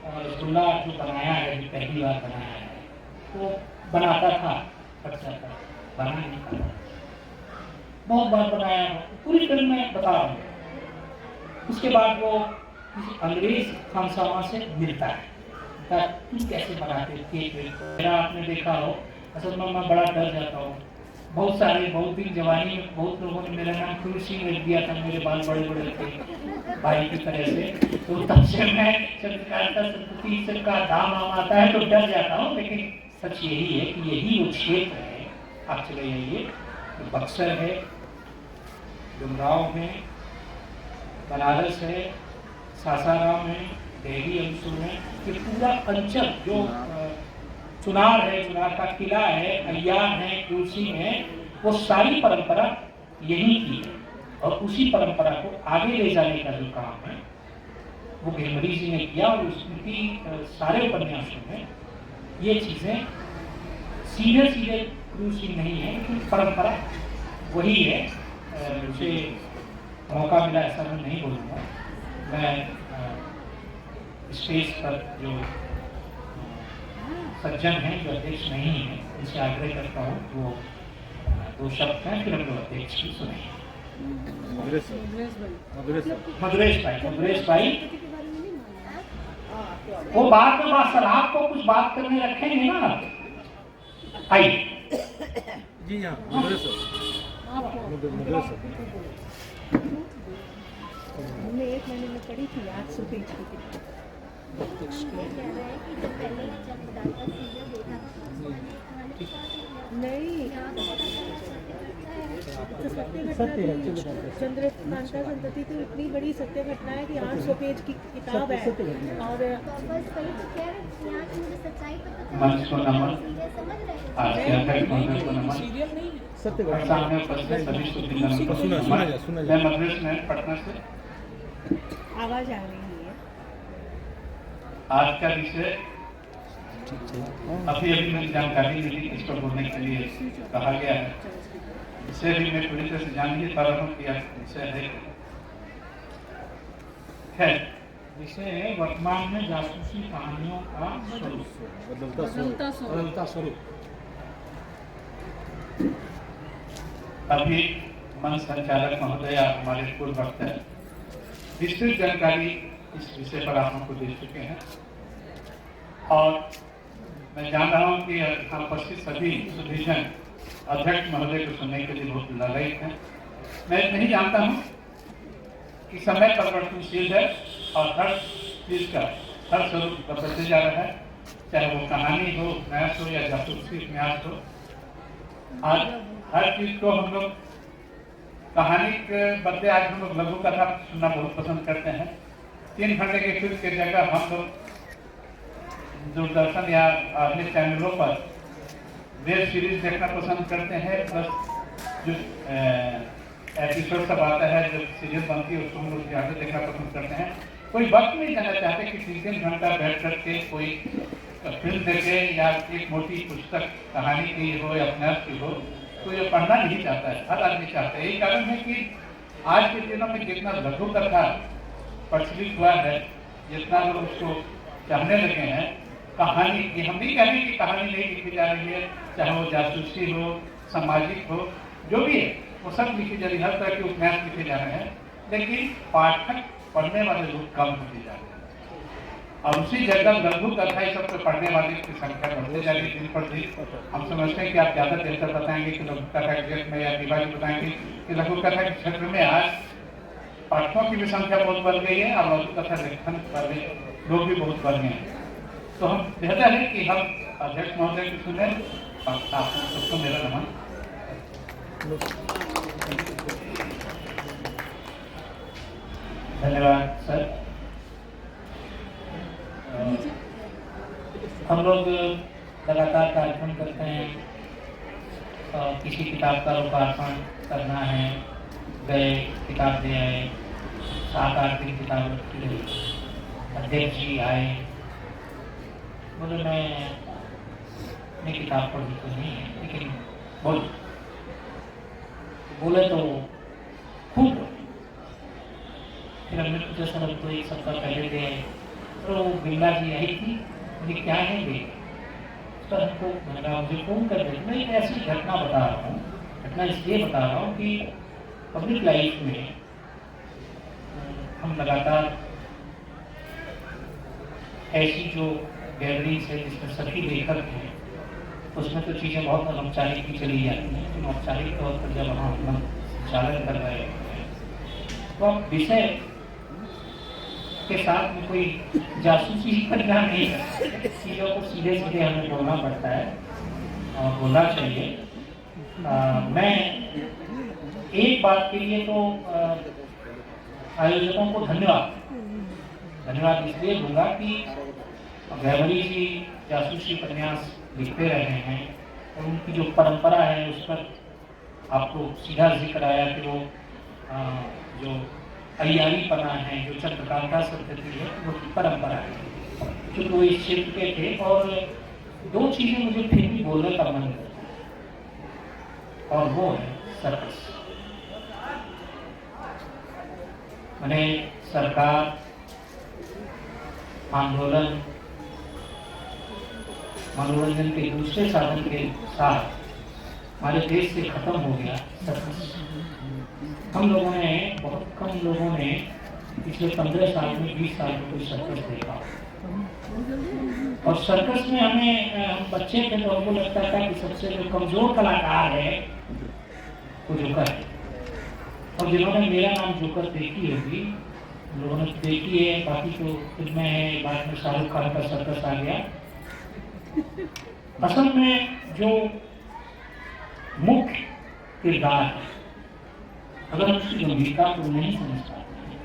रसगुल्ला जो बनाया है, जो पहली बार बनाया है, तो बनाता था, फट जाता, बना नहीं पाता, बहुत बार बनाया, पूरी फिल्म में बता रहा हूँ। उसके बाद वो किसी अंग्रेज खानसामा से मिलता है, तू कैसे बनाते केक? मेरा आपने देखा हो, असल में मैं बड़ा डर जाता हूँ। बहुत दिन जवानी में बहुत लोगों ने मेरा नाम खुशी रख दिया था, मेरे बाल बड़े बड़े थे भाई की तरह से, तो तब से मैं चंद्रकांता संतति का दाम आता है तो डर जाता हूँ। लेकिन सच यही है कि यही वो क्षेत्र है, आप चले जाइए, बक्सर है, डुमराव है, बनारस है, सासाराम है, दिल्ली अंशुल है, ये पूरा अंचल जो चुनार है, चुनार का किला है, अय्यार है, तुलसी है, वो सारी परंपरा यही की है। और उसी परंपरा को आगे ले जाने का जो काम है वो भेमरी जी ने किया, और उनकी सारे उपन्यासों में ये चीज़ें सीधे क्रूज सिंह नहीं है, लेकिन परंपरा वही है। मुझे मौका मिला ऐसा मैं नहीं बोलूँगा, मैं स्टेज पर जो सज्जन हैं, जो अध्यक्ष नहीं है, उनसे आग्रह करता हूँ वो 2 शब्द हैं, फिर हम लोग अध्यक्ष की सुनेंगे। मधुरेश भाई वो बाद में बात, सर आपको कुछ बात करने रखेंगे ना, आइए जी हाँ। हमने 1 महीने में पढ़ी थी 800 पेज की किताब। नहीं, चंद्रकांता संतति तो इतनी बड़ी सत्य घटना है कि 800 पेज की किताब है। और मंच को नमन, आज के अध्यक्ष महोदय को नमन, सामने उपस्थित सभी सुधीजनों को नमन। मैं मधुरेश नायक पटना से। आवाज आ रही है। आज का विषय अभी मैंने जानकारी मिली, इस पर बोलने के लिए कहा गया है। इसे भी मैं पूरी तरह से जान नहीं पा रहा हूँ कि विषय है। विषय है वर्तमान में जासूसी कहानियों का बदलता स्वरूप। अभी मंच संचालक महोदय हमारे पूर्व वक्ता विस्तृत जानकारी इस विषय पर आप हमको दे चुके हैं और मैं जान रहा हूँ कि यहाँ उपस्थित सभी सुधीजन अध्यक्ष महोदय को सुनने के लिए बहुत ललायित हैं। मैं नहीं जानता हूँ कि समय परिवर्तनशील है और हर चीज का हर स्वरूप बदलते जा रहा है, चाहे वो कहानी हो, उपन्यास हो या जासूसी उपन्यास हो। आज हर चीज को हम लोग कहानी के बदले आज हम लोग लघु कथा सुनना बहुत पसंद करते हैं। 3 घंटे की फिल्म की जगह हम लोग दूरदर्शन या अन्य चैनलों पर वेब सीरीज देखना पसंद करते हैं। प्लस जो एपिसोड सब आता है, जो सीरियल बनती है उसको हम लोग ज़्यादा देखना पसंद करते हैं। कोई वक्त नहीं जाना चाहते कि 3-3 घंटा बैठ करके कोई फिल्म देखे या एक मोटी पुस्तक कहानी की हो या उपन्यास की हो, तो ये पढ़ना नहीं चाहता है, हर आदमी चाहता है। यही कारण है कि आज के दिनों में जितना लघु कथा प्रचलित हुआ है, जितना लोग उसको चाहने लगे हैं, कहानी की, हम नहीं कह रहे कि कहानी नहीं लिखी जा रही है, चाहे वो जासूसी हो, सामाजिक हो, जो भी है वो सब लिखी जा रही है, हर तरह के उपन्यास लिखे जा रहे हैं, लेकिन पाठक पढ़ने वाले लोग कम होते जा रहे हैं। और उसी जगह लघु कथा ये सब तो पढ़ने वाले की संख्या बढ़ते जा रही है दिन पर दिन। हम समझते हैं कि आप ज़्यादा बेहतर बताएंगे कि लघु कथा के क्षेत्र में, या दिवाली बताएंगे कि लघु कथा के क्षेत्र में आज पाठकों की भी संख्या बहुत बढ़ गई है और लघु कथा लेखन वाले लोग भी बहुत बढ़ गए हैं। तो हम बेहतर है कि हम अध्यक्ष महोदय की सुने और आप सबको मेरा नमन। धन्यवाद सर। हम लोग लगातार कार्यक्रम करते हैं, किसी किताब का लोकार्पण करना है, गए किताब दे आए, 7-8 दिन किताब रखी रही, अध्यक्ष जी आए, बोले मैं किताब पढ़ी तो नहीं है, लेकिन बोले तो खूब। फिर हमने पूछा सर अब तो 1 सप्ताह पहले गए तो बिमला जी आई थी, मुझे क्या है वे सर हमको मुझे फोन कर दे। मैं एक ऐसी घटना बता रहा हूँ, घटना इसलिए बता रहा हूँ कि पब्लिक लाइफ में हम लगातार ऐसी जो गैलरीज है जिसमें सभी लेखक हैं, उसमें तो चीज़ें बहुत अनौपचारिक भी चली जाती हैं, लेकिन औपचारिक तौर पर जब हम अपना संचालन कर रहे हैं तो अब विषय के साथ में कोई जासूसी करना नहीं है, चीज़ों को सीधे सीधे हमें बोलना पड़ता है और बोलना चाहिए। मैं एक बात के लिए तो आयोजकों को धन्यवाद इसलिए दूंगा कि गैवरी जी जासूसी उपन्यास लिखते रहे हैं और उनकी जो परंपरा है उस पर आपको सीधा जिक्र आया कि वो जो अय्यारी पना है, जो चंद्रकांता पद्धति है, वो परंपरा है, क्योंकि वो इस क्षेत्र के थे। और 2 चीजें मुझे फिर भी बोलने का मन करता है और वो है सर्कस। मैंने सरकार, आंदोलन, मनोरंजन के दूसरे साधन के साथ हमारे देश से खत्म हो गया सर्कस। हम लोगों ने, बहुत कम लोगों ने पिछले 15 साल में, 20 साल में कोई सर्कस देखा। और सर्कस में हम बच्चे थे तो हमको लगता था कि सबसे जो कमजोर कलाकार है वो जोकर है। और जिन्होंने मेरा नाम जोकर देखी होगी, लोगों ने देखी है, बाकी तो फिल्में हैं, बाद में शाहरुख खान का सर्कस आ गया। असल में जो मुख्य किरदार है, अगर उसकी गंभीरता को नहीं समझ पाते हैं,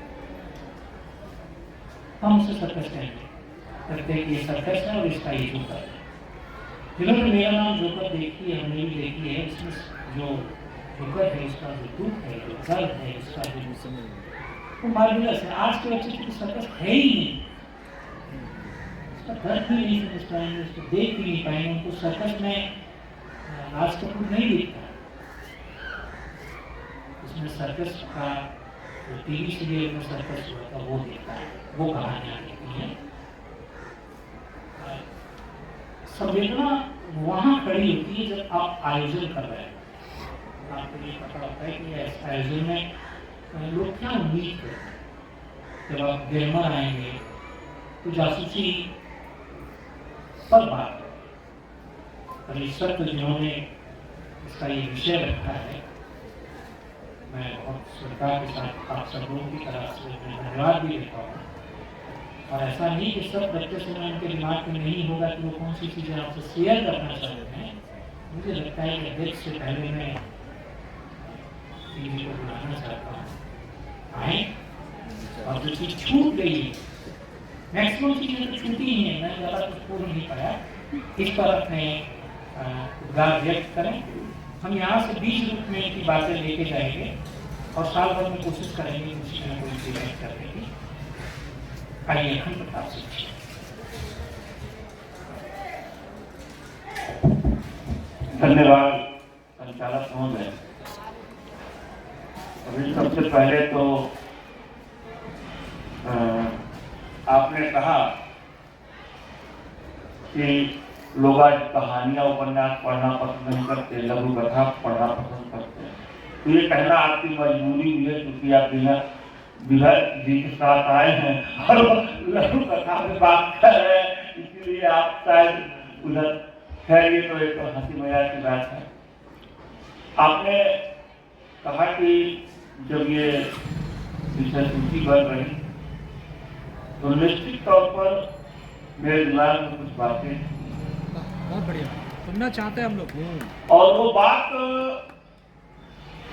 हम उसे सर्कस कहते हैं कि ये सर्कस है और इसका ये जोकर है। जिन्होंने मेरा नाम जोकर देखी है, हमने भी देखी है, इसमें जो जोकर है उसका जो दुख है, जो दर्द है, उसका जो वो मार्गदर्श है। आज के बच्चे की सर्कस है ही नहीं, उसका दर्द भी नहीं समझ पाएंगे, उसको देख भी नहीं पाएंगे। उनको सर्कस में राज कपूर नहीं दिखता, उसमें सर्कस का जो टीवी सीरियल में सर्कस हुआ था वो देखता है, वो कहानियाँ देखती हैं। संवेदना वहाँ खड़ी होती है जब आप आयोजन कर रहे हैं, आप आपको ये पता होता है कि एसआईएल में लोग क्या उम्मीद करते हैं। जब आप ग्लैमर आएंगे तो जासूसी पर बात है, और इस वक्त जिन्होंने इसका ये विषय रखा है, मैं बहुत श्रद्धा के साथ आप सब लोगों की तरफ से धन्यवाद भी देता हूँ। और ऐसा नहीं कि सब बच्चे से मैं उनके दिमाग में नहीं होगा कि वो कौन सी चीज़ें आपसे शेयर करना चाहते हैं। मुझे लगता है कि अध्यक्ष से पहले मैं टीवी को बुलाना चाहता हूँ, आए, और जो चीज़ छूट गई है, मैक्सिमम चीज़ें तो छूटी ही हैं, मैं ज़्यादा कुछ पूर्ण नहीं पाया, इस पर अपने उद्गार व्यक्त करें। हम यहाँ से 20 रूप में की बातें लेके जाएंगे और साल भर में कोशिश करेंगे किसी न कोई चीज़ें करने की। आइए अखंड प्रताप सिंह जी। धन्यवाद संचालक महोदय। अभी सबसे पहले तो आपने कहा कि लोग आज कहानियां उपन्यास पढ़ना पसंद नहीं करते, लघु कथा पढ़ना पसंद करते हैं। तो ये कहना आपकी मजबूरी भी है, क्योंकि आप विभा जी के साथ आए हैं और लघु कथा में बात कर रहे हैं, इसीलिए आप शायद उधर। खैर, ये तो एक हंसी मजाक की बात है। आपने कहा कि जब ये विषय सूची बन रही तो निश्चित तौर पर मेरे दिमाग में कुछ बातें, बहुत बढ़िया सुनना चाहते हैं हम लोग। और वो बात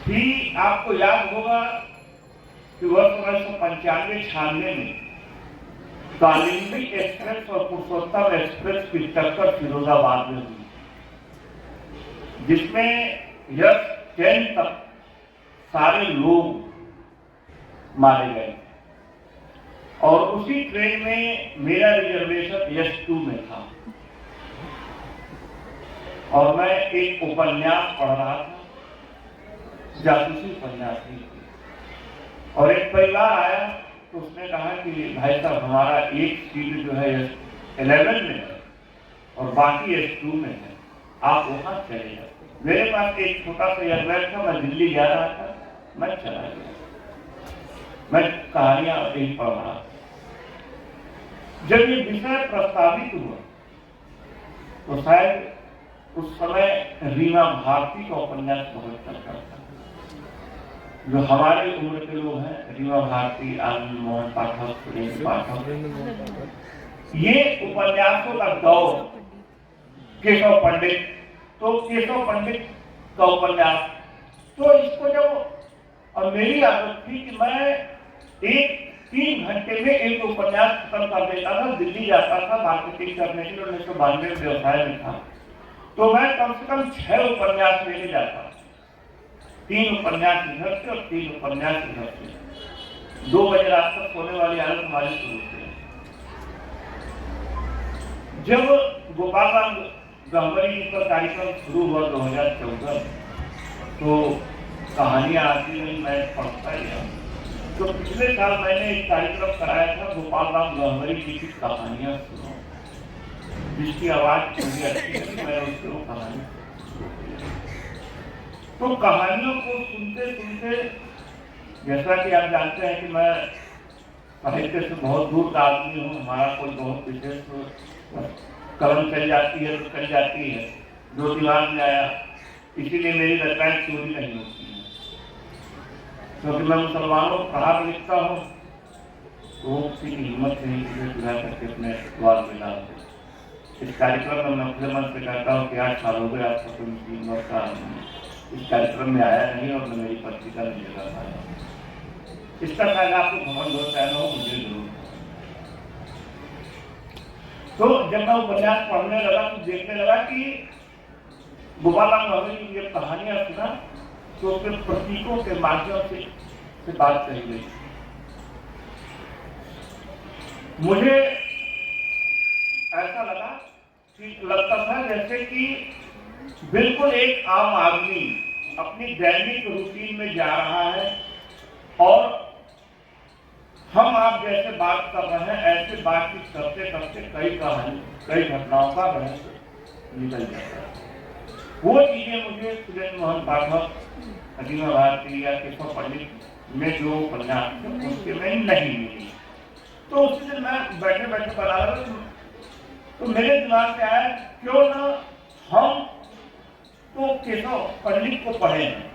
भी आपको याद होगा कि वर्ष 1995-96 में कालिंदी एक्सप्रेस और पुरुषोत्तम एक्सप्रेस की टक्कर फिरोजाबाद में हुई, जिसमें यश 10 तक सारे लोग मारे गए और उसी ट्रेन में मेरा रिजर्वेशन यश 2 में था और मैं एक उपन्यास पढ़ रहा था, जासूसी उपन्यास ही। और एक परिवार आया तो उसने कहा कि भाई साहब, हमारा एक सीट जो है 11 में है और बाकी S2 में है, आप वहां चले जाओ। मेरे पास एक छोटा सा एयरबैग था, मैं दिल्ली जा रहा था, मैं चला गया। मैं कहानियां यही पढ़ रहा था। जब ये विषय प्रस्तावित हुआ तो शायद उस समय रीमा भारती का उपन्यास बहुत चलता था। जो हमारे उम्र के लोग हैं, रीमा भारती, आनंद मोहन पाठक, सुरेंद्र पाठक, ये उपन्यासों का दौर, केशव पंडित, तो केशव पंडित का उपन्यास, तो इसको जब, और मेरी आदत थी कि मैं 3 घंटे में एक उपन्यास खत्म कर देता था। दिल्ली जाता था मार्केटिंग करने के लिए, 1992 व्यवसाय में था, तो मैं कम से कम 6 उपन्यास लेके जाता, 3 उपन्यास इधर से और 3 उपन्यास इधर से। 2 बजे रात तक सोने वाली हालत हमारी शुरू हुई। जब गोपाल राम गहमरी जी का कार्यक्रम शुरू हुआ 2014, तो कहानियां आती रही, मैं पढ़ता गया। तो पिछले साल मैंने एक कार्यक्रम कराया था, गोपाल राम गहमरी जी की कहानियां सुनो, जिसकी आवाज मुझे अच्छी लगी, मैंने उससे वो कहानी। तो कहानियों को सुनते सुनते, जैसा कि आप जानते हैं कि मैं साहित्य से बहुत दूर का आदमी हूँ, हमारा कोई बहुत विशेष कलम चल जाती है तो चल जाती है, जो दिमाग में आया, इसीलिए मेरी रचनाएं चोरी नहीं होती हैं। क्योंकि मैं मुसलमानों को पढ़ा लिखता हूँ, तो किसी की हिम्मत नहीं कि सुधा करके अपने द्वार में डाल दे। इस कार्यक्रम में मैं खुले मन से कहता हूँ कि 8 साल हो गए आपका कोई मुस्लिम का इस कार्यक्रम में आया नहीं और मैं मेरी पत्रिका नहीं लगा पाया। इसका शायद आपको बहुत बहुत कहना हो, मुझे जरूर। तो जब मैं उपन्यास पढ़ने लगा तो देखने लगा कि गोपाल राम गहमरी की जब कहानियां सुना तो उसके प्रतीकों के माध्यम से बात कही गई। मुझे ऐसा लगा कि लगता था जैसे कि बिल्कुल एक आम आदमी अपनी दैनिक रूटीन में जा रहा है और हम आप जैसे बात कर रहे हैं, ऐसे बातचीत करते करते कई घटनाओं का रहस्य निकल जाता है। वो चीजें मुझे सुरेंद्र मोहन पाठक, कदीमा भारती या केशव पंडित में जो उपन्यास थे उसके में नहीं मिली। तो उसी दिन मैं बैठे बैठे बना रहा तो मेरे दिमाग में आया क्यों ना हम तो केशव पंडित को पढ़े हैं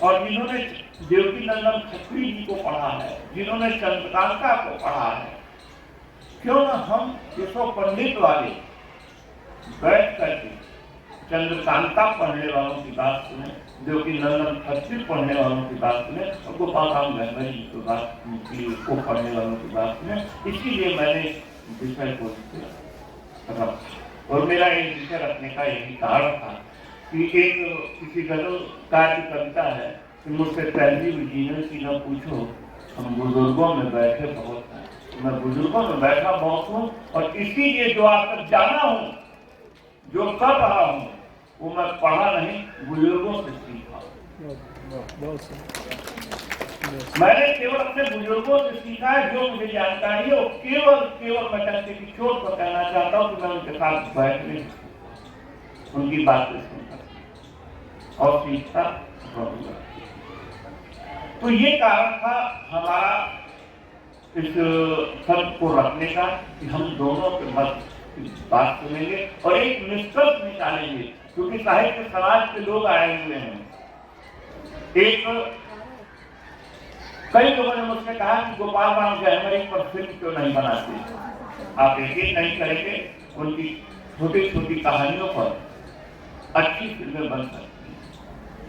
और जिन्होंने देवकी नंदन खत्री जी को पढ़ा है, जिन्होंने चंद्रकांता को पढ़ा है, क्यों ना हम केशव पंडित वाले बैठ करके चंद्रकांता पढ़ने वालों की बात सुने, देवकी नंदन खत्री पढ़ने वालों की बात सुने और गोपाल राम गहमरी जी की बात को पढ़ने वालों की बात सुने। इसीलिए मैंने विषय को रखा और मेरा ये विषय रखने का यही कारण था कि एक किसी गजलकार की कविता है कि मुझसे पहली भी जीने की न पूछो, हम बुजुर्गों में बैठे बहुत हैं। मैं बुजुर्गों में बैठा बहुत हूँ और इसीलिए जो आज तक जाना हूँ, जो कर रहा हूँ, वो मैं पढ़ा नहीं, बुजुर्गों से सीखा। मैंने केवल अपने बुजुर्गों से सीखा है जो मुझे जानकारी है और केवल मैं टंके की चोट पर कहना चाहता हूँ कि मैं उनके साथ बैठने, उनकी बातें सुनता और सीखता रहूंगा। तो ये कारण था हमारा इस शब्द को रखने का कि हम दोनों के मत बात सुनेंगे और एक निष्कर्ष निकालेंगे, क्योंकि साहित्य समाज के लोग आए हुए हैं। कई लोगों ने मुझसे कहा कि गोपाल राम गहमरी पर फिल्म क्यों नहीं बनाते। आप यकीन नहीं करेंगे, उनकी छोटी छोटी कहानियों पर अच्छी फिल्में बन सकती हैं,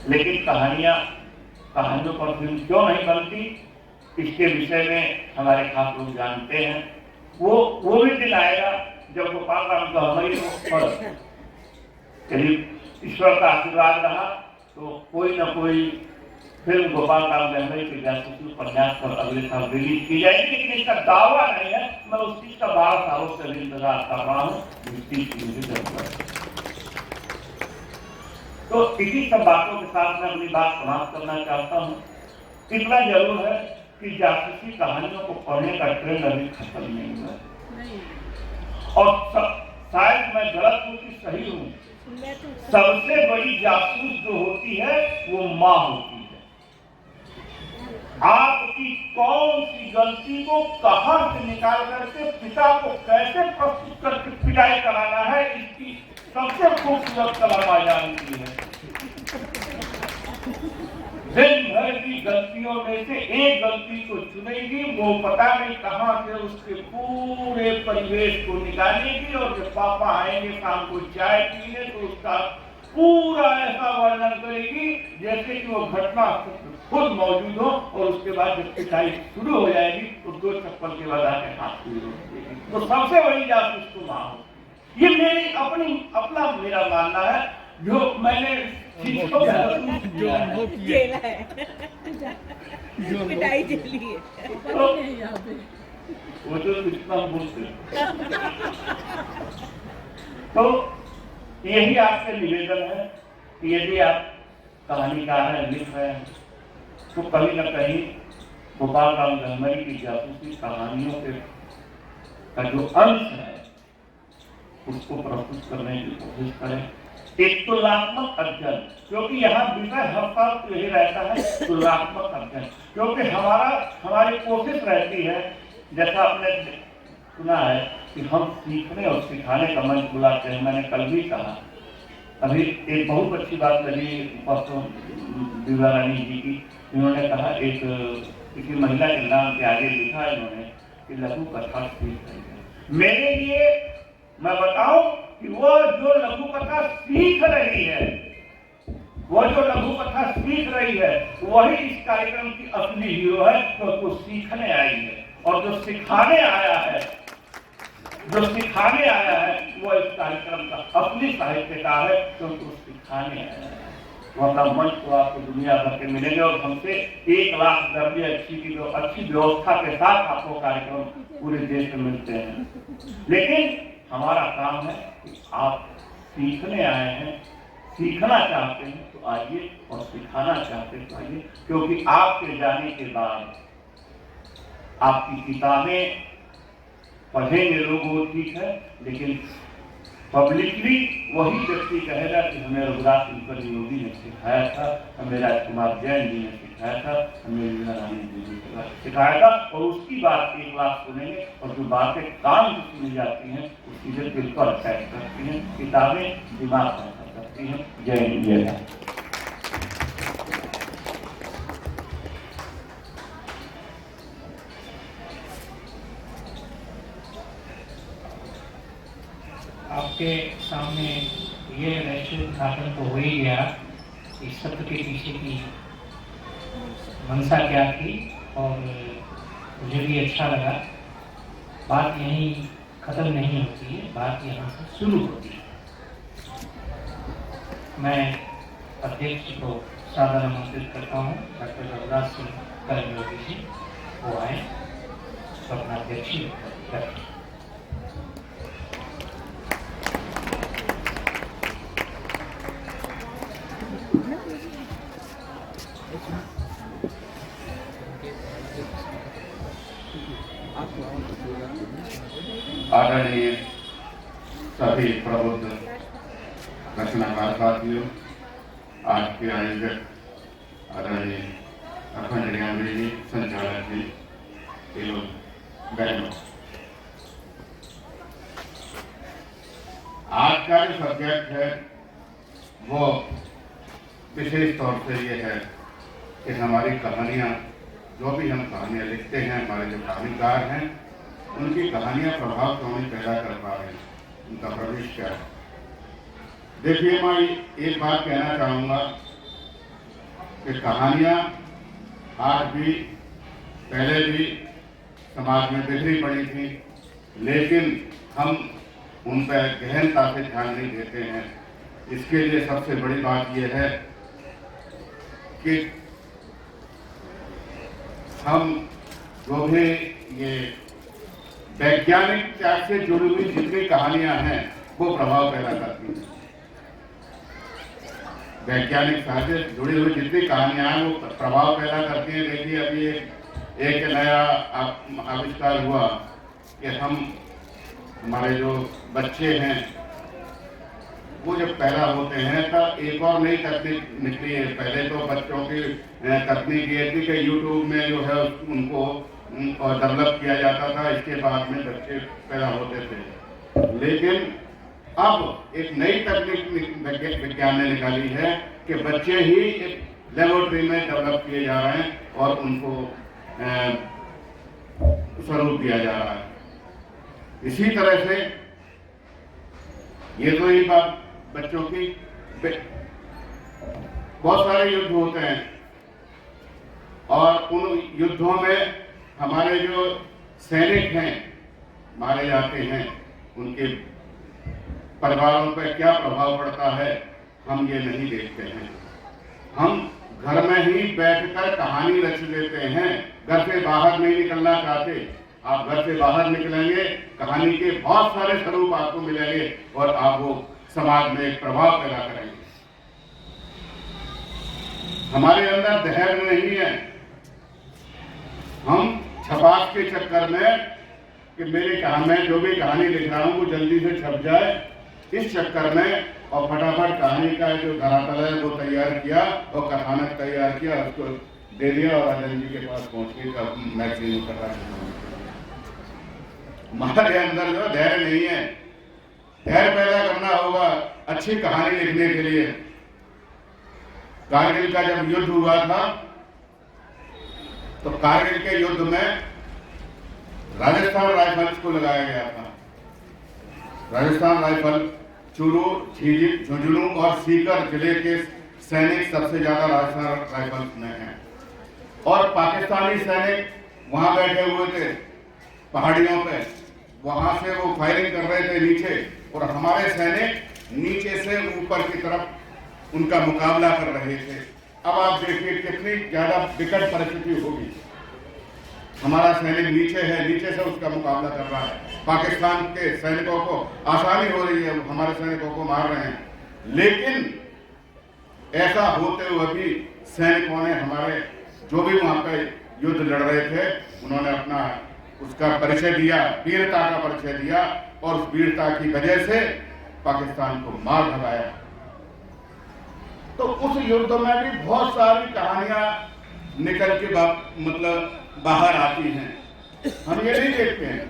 लेकिन कहानियों पर फिल्म क्यों नहीं बनती, इसके विषय में हमारे खास लोग जानते हैं। वो भी दिन आएगा जब गोपाल राम गहमरी पर यदि ईश्वर का आशीर्वाद रहा तो कोई न कोई फिल्म गोपाल राम गहमरी के जासूसी उपन्यास पर अगले साल रिलीज की जाएगी, लेकिन इसका दावा नहीं है। मैं उस चीज का 12 सालों से इंतजार कर रहा हूँ, इस चीज की मुझे जरूरत है। तो इसी सब बातों के साथ मैं अपनी बात समाप्त करना चाहता हूँ। इतना जरूर है कि जासूसी कहानियों को पढ़ने का ट्रेंड अभी खत्म नहीं हुआ है और शायद मैं गलत हूँ कि सही हूँ, सबसे बड़ी जासूस जो होती है वो माँ होती है। आपकी कौन सी गलती को कहां से निकाल करके पिता को कैसे प्रस्तुत करके पिटाई कराना है, इसकी सबसे खूबसूरत कला जानती है। दिन भर की गलतियों में से एक गलती को चुनेगी, वो पता नहीं कहां से उसके पूरे परिवेश को निकालेगी और जब पापा आएंगे शाम को चाय पीने तो उसका पूरा ऐसा वर्णन करेगी जैसे कि वो घटना खुद मौजूद हो और उसके बाद जब पिटाई शुरू हो जाएगी तो 2 चप्पल के बाद आके हाथ शुरू हो जाएगी। तो सबसे बड़ी जासूस तो मां हो। ये मेरी अपना मेरा मानना है, जो मैंने जेला है, पिटाई जेली है। वो तो इतना बोलते। तो यही आपसे निवेदन है कि यदि आप कहानीकार हैं, लिख रहे हैं, तो कहीं न कहीं गोपाल राम गहमरी की जासूसी कहानियों का जो अंश है उसको प्रस्तुत करने की कोशिश करें। एक तुलनात्मक अध्ययन, क्योंकि यहाँ विषय हर साल तो यही रहता है तुलनात्मक अध्ययन, क्योंकि हमारी कोशिश रहती है, जैसा आपने सुना है कि हम सीखने और सिखाने का मंच बुलाते हैं। मैंने कल भी कहा, अभी एक बहुत अच्छी बात लगी परसों दिव्या रानी जी की, इन्होंने कहा एक किसी महिला के नाम के आगे लिखा इन्होंने कि लघु कथा सीख रही है। मेरे लिए मैं बताऊं कि वो जो लघु कथा सीख रही है, वही इस कार्यक्रम की असली हीरो है, क्योंकि वो सीखने आई है। और जो सिखाने आया है वो इस कार्यक्रम का असली साहित्यकार है, क्योंकि वो सिखाने आया है। वो अपना मंच को आपको दुनिया भर के मिलेंगे और हमसे 1 लाख दर्जे अच्छी व्यवस्था के साथ आपको कार्यक्रम पूरे देश में मिलते हैं। लेकिन हमारा काम है कि आप सीखने आए हैं, सीखना चाहते हैं तो आइए और सिखाना चाहते हैं तो आइए, क्योंकि आपके जाने के बाद आपकी किताबें पढ़ेंगे लोग वो ठीक है, लेकिन पब्लिकली वही व्यक्ति कहेगा कि हमें रघुराज शंकर योगी ने सिखाया था, हमें राजकुमार जैन जी ने सिखाया था, हमें लीला रानी जी ने सिखाया था, और उसकी बात 1 लाख सुनेंगे, और जो बातें कान से सुनी जाती हैं वो सीधे दिल पर अटैक करती हैं, किताबें दिमाग पर असर करती हैं। जय हिंद, जय भारत। आपके सामने ये रहस्य उद्घाटन तो हो ही गया, इस सत्र के पीछे की मंशा क्या थी, और मुझे भी अच्छा लगा। बात यहीं खत्म नहीं होती है, बात यहाँ से शुरू होती है। मैं अध्यक्ष को सादर आमंत्रित करता हूँ, डॉक्टर रघुराज सिंह कर्मयोगी जी, वो आए तो अपना अध्यक्ष रखें। आदरणीय सभी प्रबुद्ध रचनाकार साथियों, आज के आयोजक आदरणीय अखंड ज्ञानवी जी, संचालक जी एवं बहनों, आज का जो सब्जेक्ट है वो विशेष तौर से ये है कि हमारी कहानियाँ, जो भी हम कहानियाँ लिखते हैं, हमारे जो कहानीकार हैं, उनकी कहानियाँ प्रभाव क्यों नहीं पैदा कर पा रहे हैं, उनका प्रवेश क्या है। देखिए, मैं एक बात कहना चाहूँगा कि कहानियाँ आज भी, पहले भी समाज में बिखरी पड़ी थी, लेकिन हम उन पर गहनता से ध्यान नहीं देते हैं। इसके लिए सबसे बड़ी बात यह है कि हम जो भी ये वैज्ञानिक त्याग से जुड़ी हुई जितनी कहानियां हैं वो प्रभाव पैदा करती हैं। वैज्ञानिक साहित्य से जुड़ी हुई जितनी कहानियां हैं वो प्रभाव पैदा करती हैं। देखिए, अभी एक नया आविष्कार हुआ कि हमारे जो बच्चे हैं वो जब पैदा होते हैं तब एक और नई तकनीक निकली है। पहले तो बच्चों की तकनीक ये थी कि यूट्यूब में जो है उनको डेवलप किया जाता था, इसके बाद में बच्चे पैदा होते थे। लेकिन अब एक नई तकनीक विज्ञान ने निकाली है कि बच्चे ही एक लेबोरेटरी में डेवलप किए जा रहे हैं और उनको स्वरूप दिया जा रहा है। इसी तरह से ये तो ही बात बच्चों की, बहुत सारे युद्ध होते हैं और उन युद्धों में हमारे जो सैनिक हैं मारे जाते हैं, उनके परिवारों पर क्या प्रभाव पड़ता है हम ये नहीं देखते हैं। हम घर में ही बैठकर कहानी रच लेते हैं, घर से बाहर नहीं निकलना चाहते। आप घर से बाहर निकलेंगे, कहानी के बहुत सारे स्वरूप आपको मिलेंगे और आप वो समाज में एक प्रभाव पैदा करेंगे। हमारे अंदर धैर्य नहीं है। हम छपाक के चक्कर में कि मैं जो भी कहानी लिख रहा हूं वो जल्दी से छप जाए, इस चक्कर में और फटाफट कहानी का जो धरातल है वो तैयार किया और कथानक तैयार किया, उसको दे दिया और राजन जी के पास पहुंच के मैगजीन कर रहा है। हमारे अंदर जो धैर्य नहीं है। धैर्य पैदा करना होगा अच्छी कहानी लिखने के लिए। कारगिल का जब युद्ध हुआ था तो कारगिल के युद्ध में राजस्थान राइफल्स को लगाया गया था। राजस्थान राइफल चूरू, झुंझुनू और सीकर जिले के सैनिक सबसे ज्यादा राजस्थान राइफल्स में हैं और पाकिस्तानी सैनिक वहां बैठे हुए थे पहाड़ियों पे, वहां से वो फायरिंग कर रहे थे नीचे और हमारे सैनिक नीचे से ऊपर की तरफ उनका मुकाबला कर रहे थे। अब आप देखिए कितनी ज्यादा विकट परिस्थिति होगी। हमारा सैनिक नीचे है, नीचे से उसका मुकाबला कर रहा है। पाकिस्तान के सैनिकों को आसानी हो रही है, हमारे सैनिकों को मार रहे हैं। लेकिन ऐसा होते हुए भी सैनिकों ने हमारे जो भी वहां पे युद्ध लड़ रहे थे उन्होंने अपना उसका परिचय दिया, वीरता का परिचय दिया और उस वीरता की वजह से पाकिस्तान को मार भगाया। तो उस युद्ध में भी बहुत सारी कहानियां निकल के मतलब बाहर आती हैं। हम ये नहीं देखते हैं,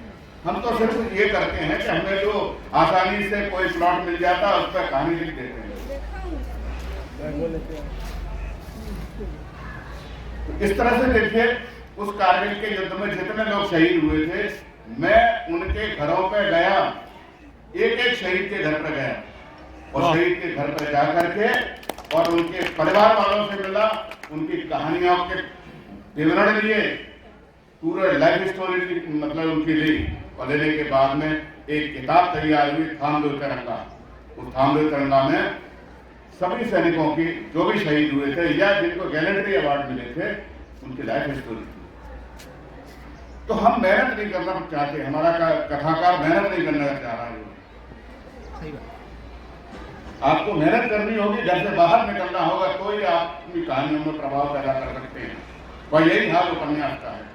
हम तो सिर्फ ये करते हैं कि हमें जो आसानी से कोई प्लॉट मिल जाता है उस पर कहानी लिख देते हैं। इस तरह से देखिए, उस कारगिल के युद्ध में जितने लोग शहीद हुए थे, मैं उनके घरों पे गया, एक एक शहीद के घर पर गया और शहीद के घर पर जा करके और उनके परिवार वालों से मिला, उनकी कहानियों के विवरण लिए, पूरे लाइफ स्टोरी मतलब उनकी ली और लेने के बाद में एक किताब तैयार हुई, थाम दो तिरंगा। उस थाम दो तिरंगा में सभी सैनिकों की जो भी शहीद हुए थे या जिनको गैलेंट्री अवार्ड मिले थे, उनकी लाइफ स्टोरी थी। तो हम मेहनत नहीं करना चाहते, हमारा कथाकार मेहनत नहीं करना चाह रहा है। आपको मेहनत करनी होगी, घर से बाहर निकलना होगा, तो ही आप अपनी कहानियों में प्रभाव पैदा कर सकते हैं। और यही हाल उपन्यास का है।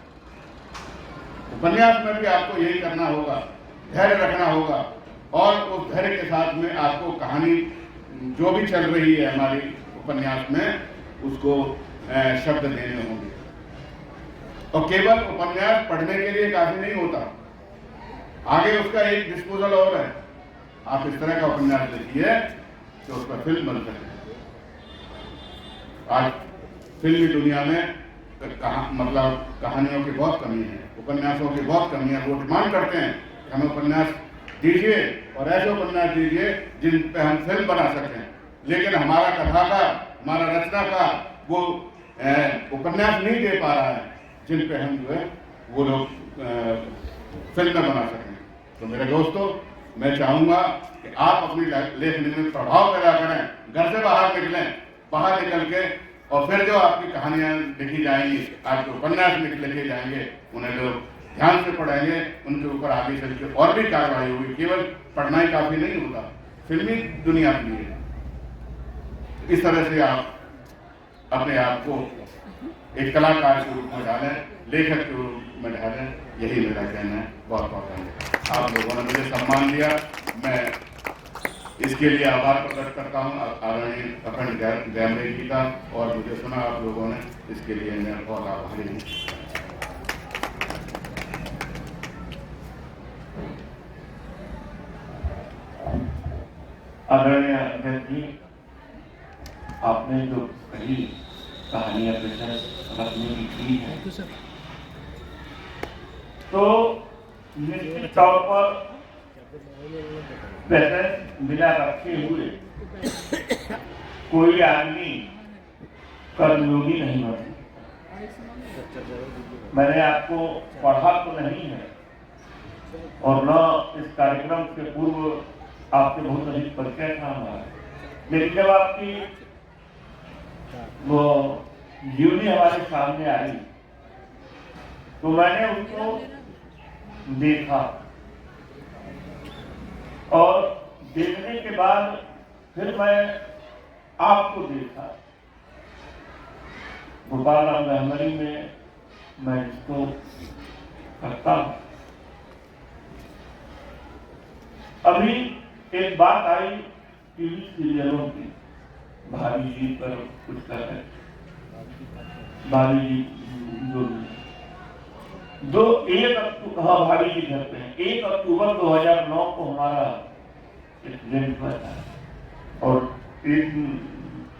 उपन्यास में भी आपको यही करना होगा, धैर्य रखना होगा और उस धैर्य के साथ में आपको कहानी जो भी चल रही है हमारी उपन्यास में, उसको शब्द देने होंगे। और केवल उपन्यास पढ़ने के लिए काफी नहीं होता, आगे उसका एक डिस्पोजल और है। आप इस तरह का उपन्यास लिखिए तो उस पर फिल्म बन सके। आज फिल्मी दुनिया में मतलब कहानियों की बहुत कमी है, उपन्यासों की बहुत कमी है। वो डिमांड करते हैं कि हमें उपन्यास दीजिए और ऐसे उपन्यास दीजिए जिन पे हम फिल्म बना सकें, लेकिन हमारा कथाकार, हमारा रचनाकार वो उपन्यास नहीं दे पा रहा है जिन पे हम जो है वो लोग फिल्में बना सकें। तो मेरे दोस्तों, मैं चाहूँगा कि आप अपनी लेखनी में प्रभाव पैदा करें, घर से बाहर निकलें, बाहर निकल के और फिर जो आपकी कहानियाँ लिखी जाएंगी, आपके उपन्यास लिखे जाएंगे, उन्हें लोग ध्यान से पढ़ेंगे, उनके ऊपर आगे चल के और भी कार्रवाई होगी। केवल पढ़ना ही काफी नहीं होता, फिल्मी दुनिया के लिए इस तरह से आप अपने आप को एक कलाकार के रूप में ढालें, लेखक के रूप में ढालें। यही मेरा कहना है। बहुत बहुत धन्यवाद। आप लोगों ने मुझे सम्मान दिया, मैं इसके लिए आभार प्रकट करता हूँ आदरणीय अखंड गैमरे जी का, और मुझे सुना आप लोगों ने, इसके लिए मैं बहुत आभारी हूँ। आदरणीय अध्यक्ष जी, आपने जो कही कहानियां रखने की की है, तो निश्चित तौर पर पैसे बिना रखे हुए कोई आदमी कर्मयोगी नहीं बनता। मैंने आपको पढ़ा तो नहीं है और न इस कार्यक्रम से पूर्व आपसे बहुत अधिक परिचय था हमारा, लेकिन जब आपकी वो जीवनी हमारे सामने आई तो मैंने उसको देखा और देखने के बाद फिर मैं आपको देखा। गोपाल राम गहमरी में मैं इसको करता हूं। अभी एक बात आई टीवी सीरियलों की, भाभी जी पर कुछ कर रहे, भाभी जी हाँ भाभी जी घर पे हैं। 1 अक्टूबर 2009 को हमारा एक्सीडेंट हुआ था और 1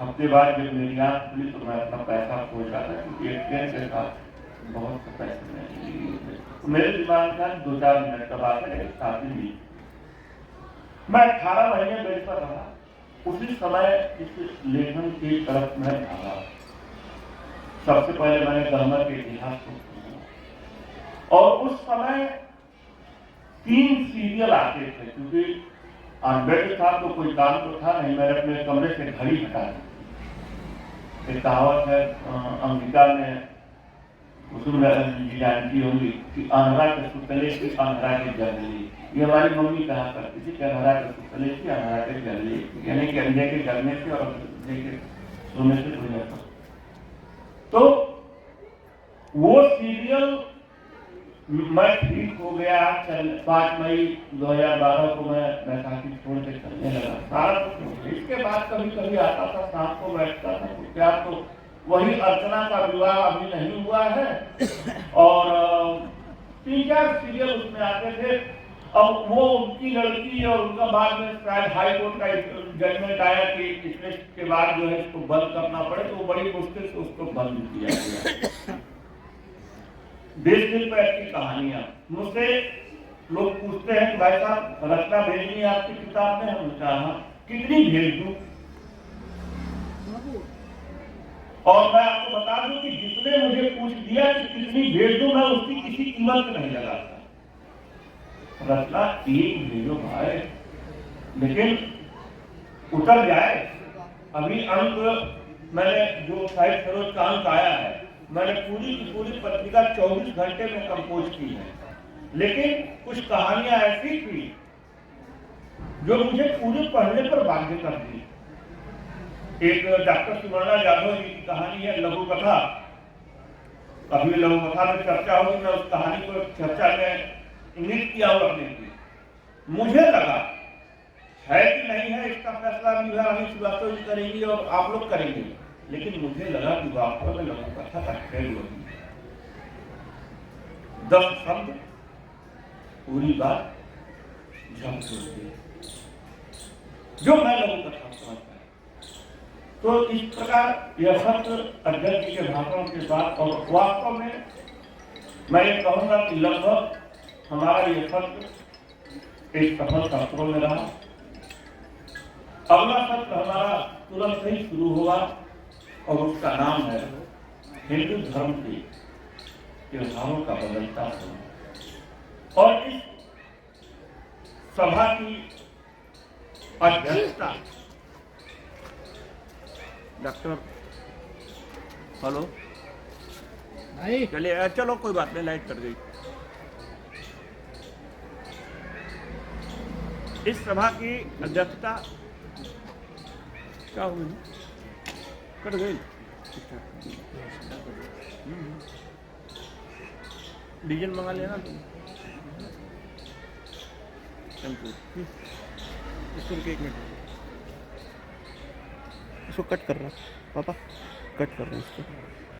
हफ्ते बाद जब मेरी आँख खुली तो मैं अपना पैसा खोज रहा था, क्योंकि एक्सीडेंट के साथ बहुत से पैसे नहीं। तो मेरे दिमाग का 2-4 मिनट का बात है, शादी भी मैं 18 महीने बेड पर रहा। उसी समय इस लेखन की तरफ मैं भागा। सबसे पहले मैंने गहमर के इतिहास को सुना और उस समय 3 सीरियल आते थे, क्योंकि बेड था तो कोई काम तो था नहीं। मैंने अपने कमरे से घड़ी हटा दी। एक कहावत है अंगिका में उसूल जानती होंगी कि अंधरा के सुतले की अंधरा के जगली। ये हमारी मम्मी कहा करती थी कि अंधरा के सुतले की अंधरा के जगली, यानी कि अंधे के जगने से और अंधे के सोने से हो जाता। तो वो सीरियल मैं ठीक हो गया। 5 मई 2012 को मैं बैसाखी छोड़ के चलने लगा। सारा कुछ इसके बाद कभी कभी आता था, शाम को बैठता था, तो क्या तो वही अर्चना का विवाह अभी नहीं हुआ है और 3-4 सीरियल उसमें आते थे। अब वो उनकी लड़की और उनका बाद में शायद हाई कोर्ट का जजमेंट आया कि इसके बाद जो है इसको बंद करना पड़े, तो बड़ी मुश्किल से उसको बंद किया गया। देश दिल पर की कहानियां मुझसे लोग पूछते हैं कि भाई साहब रचना भेजनी है आपकी किताब में। हमने कहा कितनी भेज दूं, और मैं आपको बता दूं कि जिसने मुझे पूछ दिया कि कितनी भेज दूं, मैं उसकी किसी कीमत नहीं लगाता। रचना एक भेजो भाई, लेकिन उतर जाए। अभी अंक मैंने जो साहित्य सरोज का अंक आया है, मैंने पूरी की पूरी पत्रिका 24 घंटे में कंपोज की है, लेकिन कुछ कहानियां ऐसी थी जो मुझे पूरे पढ़ने पर बाध्य कर दी। एक डॉक्टर सुवर्णा यादव जी की कहानी है लघु कथा। अभी लघु कथा में चर्चा होगी, मैं उस कहानी को चर्चा में इंगित किया हुआ अपने की। मुझे लगा है कि नहीं है इसका फैसला अभी श्रीवास्तव जी करेंगी और आप लोग करेंगे, लेकिन मुझे लगा कि वास्तव में लघु कथा का खेल होगी। 10 शब्द पूरी बात जम होती है जो मैं लघु कथा समझता। तो इस प्रकार यह सत्र अध्यक्ष जी के भाषण के बाद, और वास्तव में मैं ये कहूँगा कि लगभग हमारा ये सत्र एक सफल सत्रों में रहा। अगला सत्र हमारा तुरंत ही शुरू होगा और उसका नाम है हिंदू धर्म के त्योहारों का बदलता समय। और इस सभा की अध्यक्षता डॉक्टर हेलो नहीं चलिए, चलो कोई बात नहीं, लाइट कर गई। इस सभा की अध्यक्षता क्या हुई, कट गई। डीजल मंगा लेना तुम, इसको 1 मिनट, इसको कट कर रहा पापा, कट कर रहे हैं इसको।